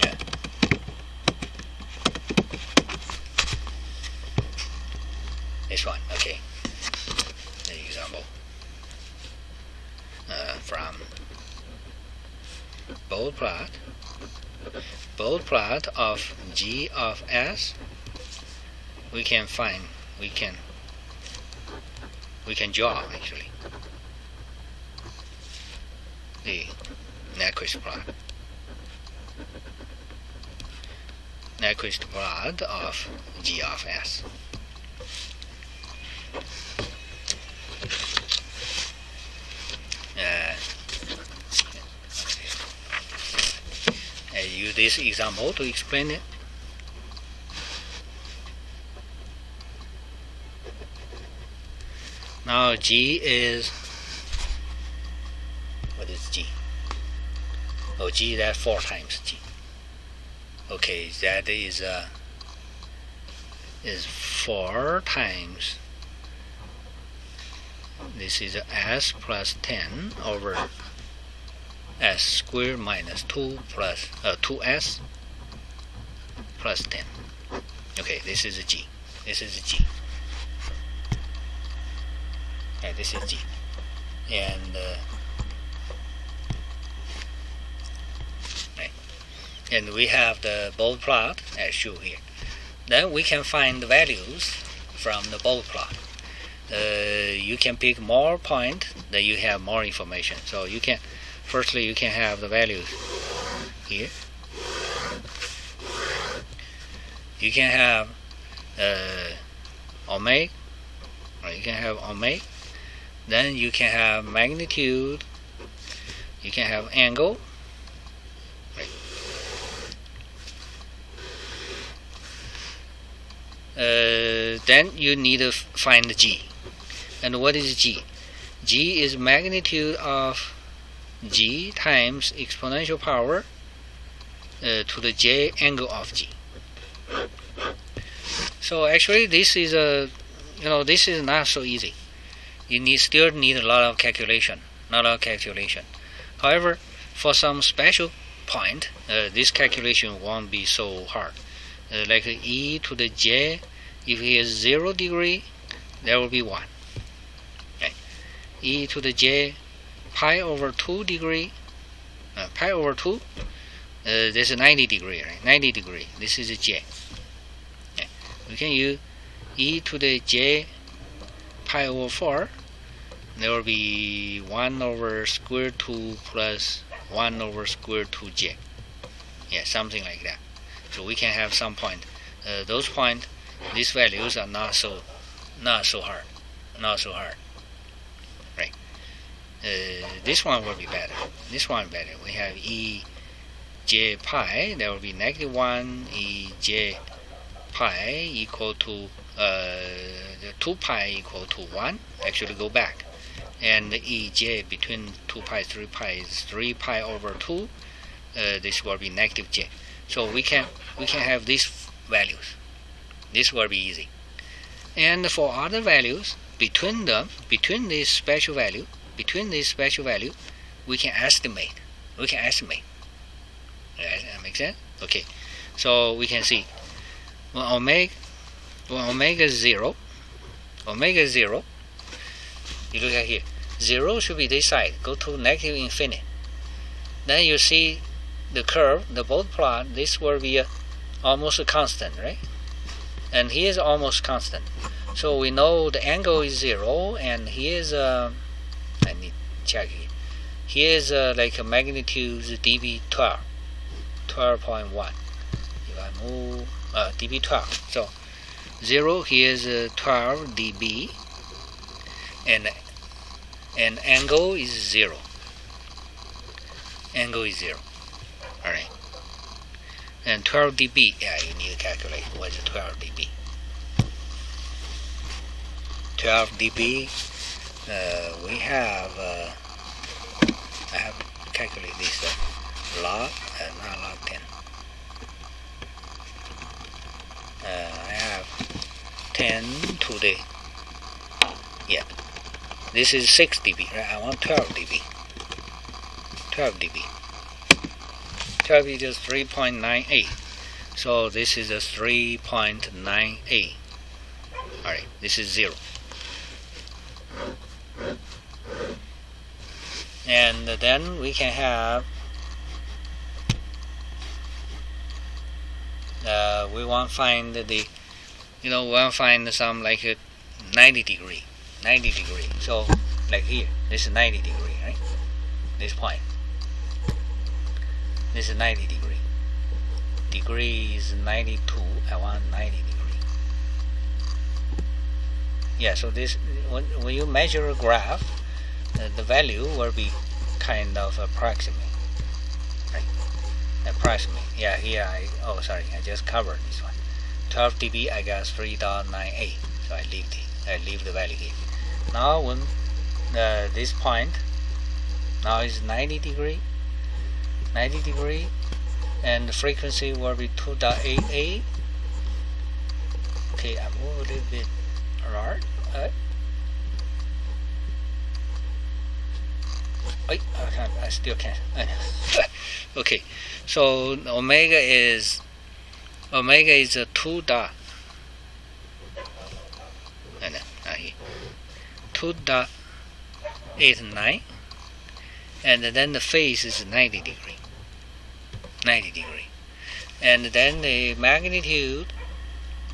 S1: Yeah. This one, okay. An example from Bode plot of G of S. We can draw actually the Nyquist plot of G of S. I use this example to explain it. Now G is, what is G? Oh, G, that's 4 times G. Okay, that is 4 times, this is S plus 10 over S squared minus 2 plus 2S plus 10. Okay, this is a G. This is a G. Okay, this is G. And right. And we have the Bode plot as shown here. Then we can find the values from the Bode plot. You can pick more points, then you have more information. So you can, firstly, you can have the values here. You can have omega, or you can have omega. Then you can have magnitude. You can have angle. Right. Then you need to find G. And what is G? G is magnitude of G times exponential power to the J angle of G. So actually this is this is not so easy. You still need a lot of calculation. However, for some special point, this calculation won't be so hard. Like e to the j, if it is 0 degree, there will be 1. Okay. E to the j pi over 2 degree, pi over 2, this is 90 degree, right? 90 degree, this is a j. Okay. We can use e to the j pi over 4. There will be 1 over square root 2 plus 1 over square root 2j. Yeah, something like that. So we can have some point. Those point, these values are not so hard. Right. This one will be better. This one better. We have e j pi. There will be negative 1 e j pi equal to 2 pi equal to 1. Actually, go back. And ej between 2 pi 3 pi is 3 pi over 2. This will be negative j. So we can have these values. This will be easy. And for other values, between this special value, we can estimate. That makes sense? Okay. So we can see when omega is 0, you look at here. 0 should be this side. Go to negative infinity. Then you see the curve, the Bode plot. This will be almost a constant, right? And here is almost constant. So we know the angle is 0, and here is I need to check here. Here is like a magnitude dB 12.1. If I move dB 12, so 0 here is 12 dB. And angle is 0. Alright. And 12 dB, yeah, you need to calculate what is 12 dB. 12 dB, we have, I have to calculate this log, not log 10. I have 10 to the, yeah. This is 6 dB, right? I want 12 dB. 12 dB. 12 is just 3.98. So this is a 3.98. Alright, this is 0. And then we can have we want to find some like a 90 degree. So like here, this is 90 degree, right? This point. This is 90 degree. Degree is 92. I want 90 degree. Yeah. So this when you measure a graph, the value will be kind of approximate, right? Approximate. Yeah. Here I just covered this one. 12 dB. I got 3.98. So I leave the value here. Now when this point now is 90 degree, and the frequency will be 2.88. Okay, I move a little bit large. I still can't. Okay, so omega is a 2 dot. And here 2.89, and then the phase is 90 degree. And then the magnitude,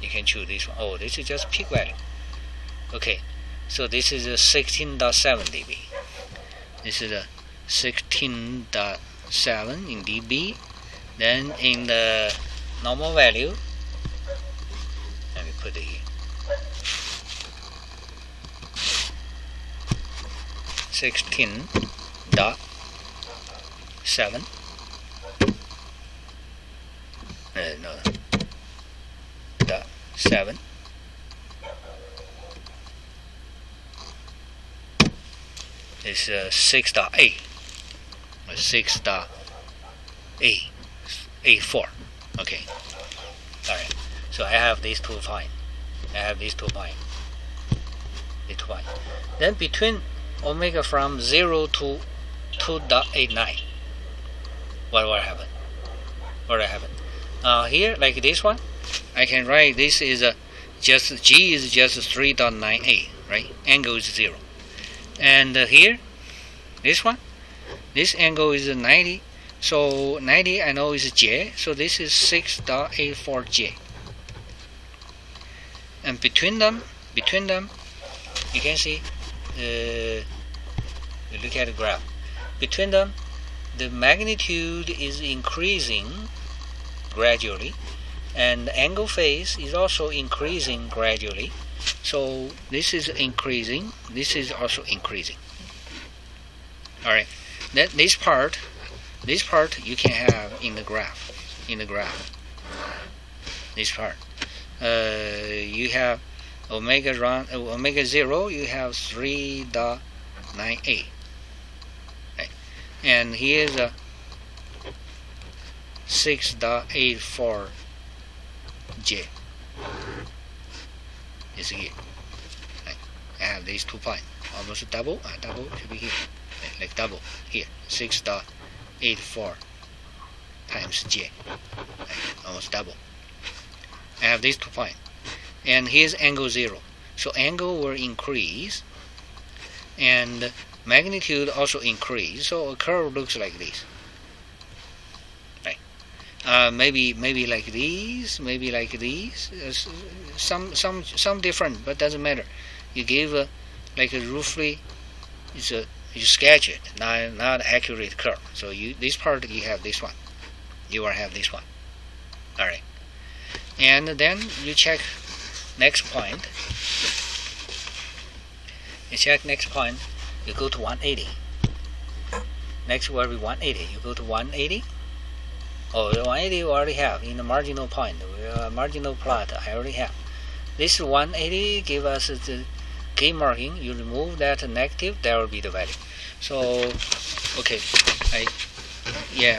S1: you can choose this one. Oh, this is just peak value. Okay, so this is a 16.7 dB. This is a 16.7 in dB. Then in the normal value, put it here. 16.7. No. Dot 7. It's 6.8. 6.884. Okay. Alright. So I have these two points. Then between omega from 0 to 2.89, what will happen? Here, like this one, I can write this is just G is just 3.98, right? Angle is 0. And here, this one, this angle is 90. So 90 I know is J. So this is 6.84 J. And between them, you can see. Look at the graph. Between them, the magnitude is increasing gradually, and the angle phase is also increasing gradually. So this is increasing, this is also increasing. Alright, then this part you can have in the graph. This part, you have omega 0, you have 3.98, right? And here's a 6.84 J is here. Right? I have these 2 points, almost double. Double should be here, like double here. 6.84 times J, right? Almost double. I have these 2 points, and here's angle 0. So angle will increase, and magnitude also increase. So a curve looks like this. Maybe like these, maybe like these. Some different, but doesn't matter. You give like a roughly, you sketch it, not accurate curve. So this part you have this one, you will have this one. All right, and then you check next point. You go to 180. Next will be 180. You go to 180. Oh, the 180 you already have in the marginal point. Marginal plot I already have. This 180 give us the K marking. You remove that negative, that will be the value. So, okay,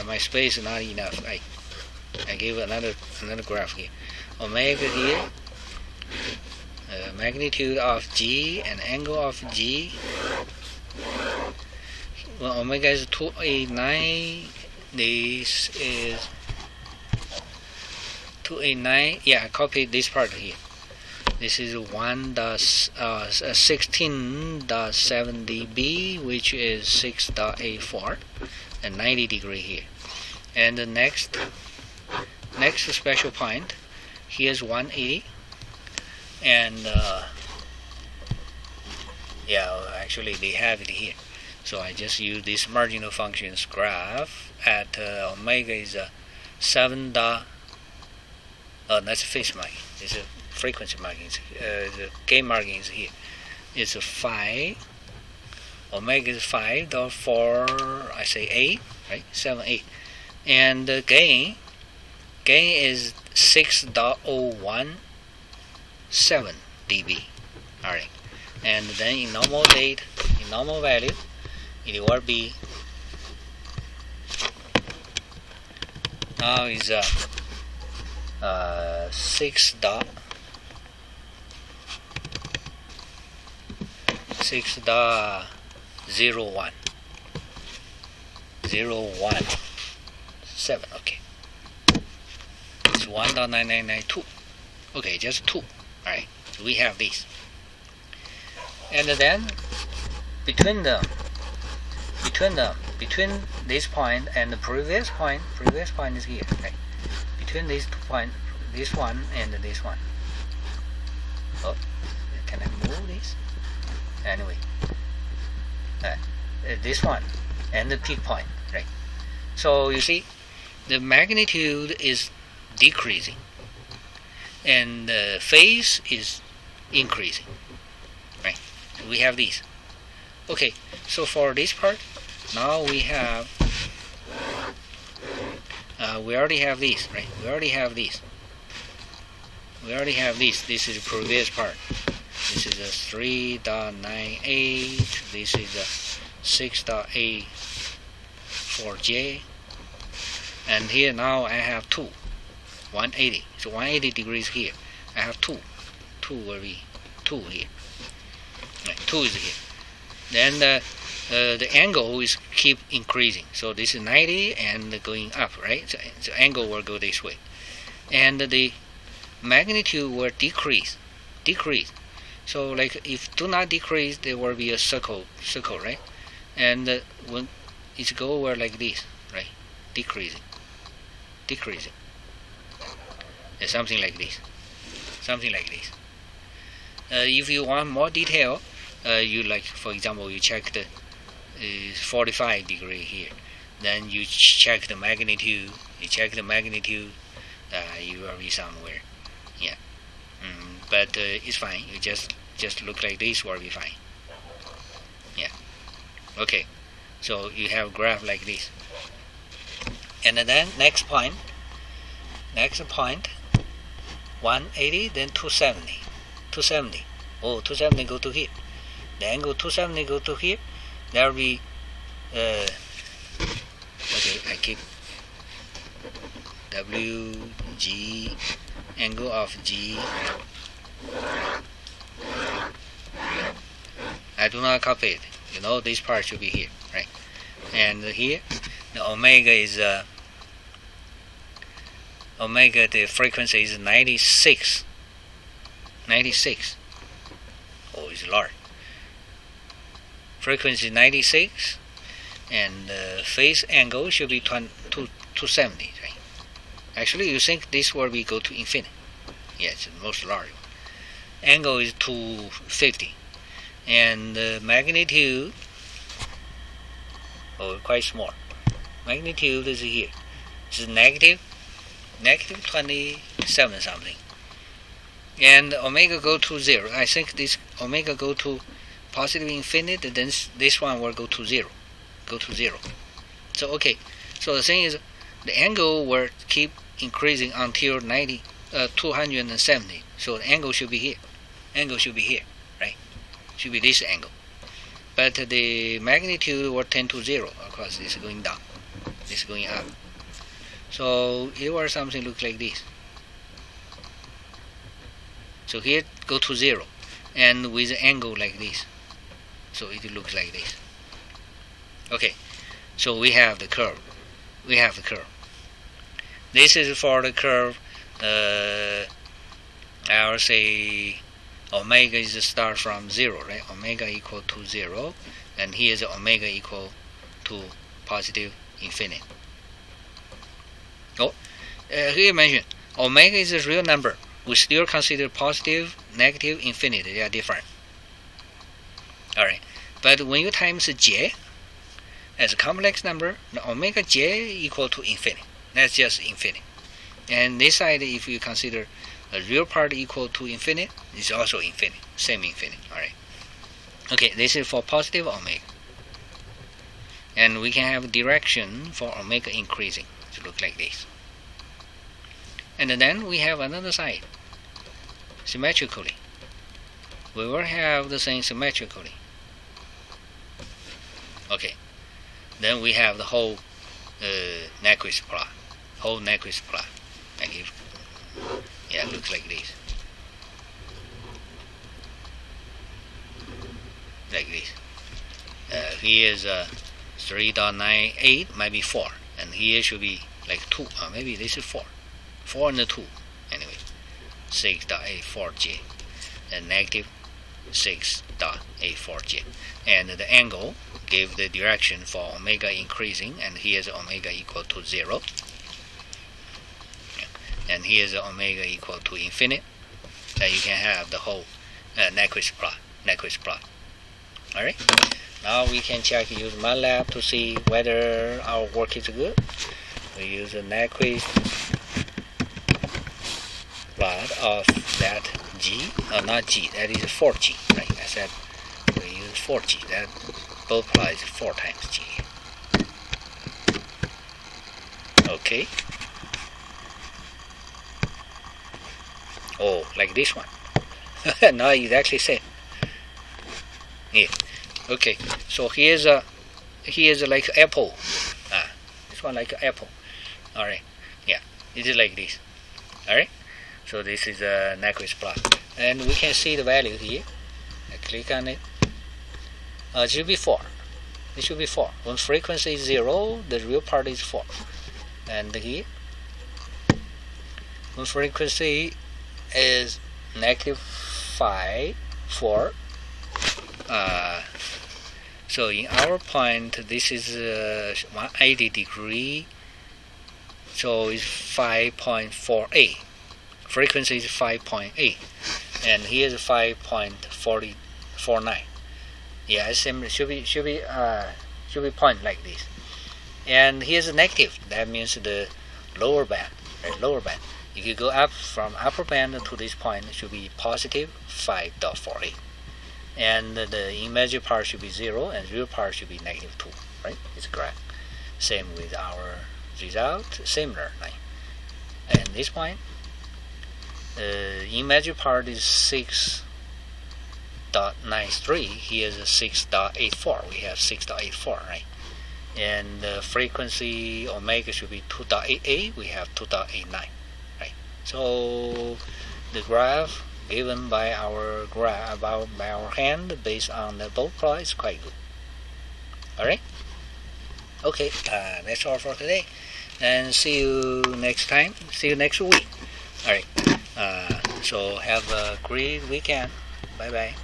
S1: my space is not enough. I gave another graph here. Omega here, magnitude of G and angle of G. Well, omega is 289. This is 289. Yeah, I copied this part here. This is 16.7 dB, which is 6.84, and 90 degree here. And the next special point, here's 180, and actually they have it here. So I just use this marginal functions graph at omega is 7. That's phase marking. This is frequency marking. The gain marking is here. It's a 5. Omega is 5.4. I say 8, right? 7, 8, and the gain is 6.017 dB. All right, and then in normal value, it will be now is 6.01. Okay, it's 1.9992. Okay, just 2. All right, so we have this, and then between this point and the previous point is here, right? Between these 2 points, this one and this one. Oh, can I move this? Anyway, this one and the peak point, right? So you see, the magnitude is decreasing, and the phase is increasing, right? We have these. Okay, so for this part, now we have we already have these, right? We already have these. This is the previous part. This is a 3.98. This is a 6.84J. And here now I have 180. So 180 degrees here. I have 2 will be 2 here. Right, 2 is here. Then the angle is keep increasing. So this is 90 and going up, right? So the angle will go this way. And the magnitude will decrease. So like if do not decrease, there will be a circle, right? And when it go over like this, right? Decreasing. Something like this. If you want more detail, you like, for example, you check the 45 degree here. Then you check the magnitude. You will be somewhere. Yeah. But it's fine. You just look like this will be fine. Yeah. Okay. So you have a graph like this. And then next point, 180, then 270. Oh, 270 go to here. The angle 270 go to here. There will be okay, I keep WG, angle of G. I do not copy it. You know, this part should be here, right? And here, the omega is the frequency is 96. Oh, it's large. Frequency 96, and phase angle should be 270, right? Actually, you think this will be go to infinity. Yeah, it's the most large. Angle is 250, and the magnitude, quite small. Magnitude is here. It's negative 27 something. And omega go to 0. I think this omega go to positive infinite, then this one will go to 0. So okay. So the thing is, the angle will keep increasing until 270. So the angle should be here. Right? Should be this angle. But the magnitude will tend to 0. Of course, this is going down. This is going up. So it will something look like this. So here go to 0, and with an angle like this. So it looks like this. Okay, so we have the curve. This is for the curve. I will say omega is start from 0, right? Omega equal to 0, and here is omega equal to positive infinite. Here mentioned omega is a real number. We still consider positive, negative, infinite. They are different. Alright, but when you times j as a complex number, the omega j equal to infinite. That's just infinite. And this side, if you consider a real part equal to infinite, it's also infinite. Same infinite. Alright. Okay, this is for positive omega. And we can have direction for omega increasing to look like this. And then we have another side. Symmetrically. We will have the same symmetrically. Okay. Then we have the whole Nyquist plot. Yeah, it looks like this. Here is 3.98, maybe 4. And here should be like 2. Maybe this is 4. 4 and 2. Anyway. 6.84J. And negative 6.84J. And the angle give the direction for omega increasing, and here's omega equal to 0. And here's omega equal to infinite. Then you can have the whole Nyquist plot. Alright? Now we can use MATLAB to see whether our work is good. We use the Nyquist plot of that G, not G, that is 4G, right? I said we use 4G, that both plot is 4 times G. Okay. Oh, like this one. Not exactly same. Yeah. Okay. So here's like apple. This one like apple. All right. Yeah. It is like this. All right. So this is a Nyquist plot, and we can see the value here. I click on it. It should be 4. It should be 4. When frequency is 0, the real part is 4. And here, when frequency is -5, 4. So in our point, this is 180 degree. So it's 5.48. Frequency is 5.8, and here's 5.49. Yeah, similar. Should be point like this. And here's a negative. That means the lower band, right? Lower band. If you go up from upper band to this point, it should be positive 5.48. And the imaginary part should be 0, and real part should be -2, right? It's correct. Same with our result, similar line. And this point, imaginary part is 6.93. Here's a 6.84. We have 6.84, right? And the frequency omega should be 2.88. We have 2.89, right? So the graph given by our hand based on the both plot is quite good. All right. Okay. That's all for today, and see you next time. See you next week. All right. So have a great weekend. Bye bye.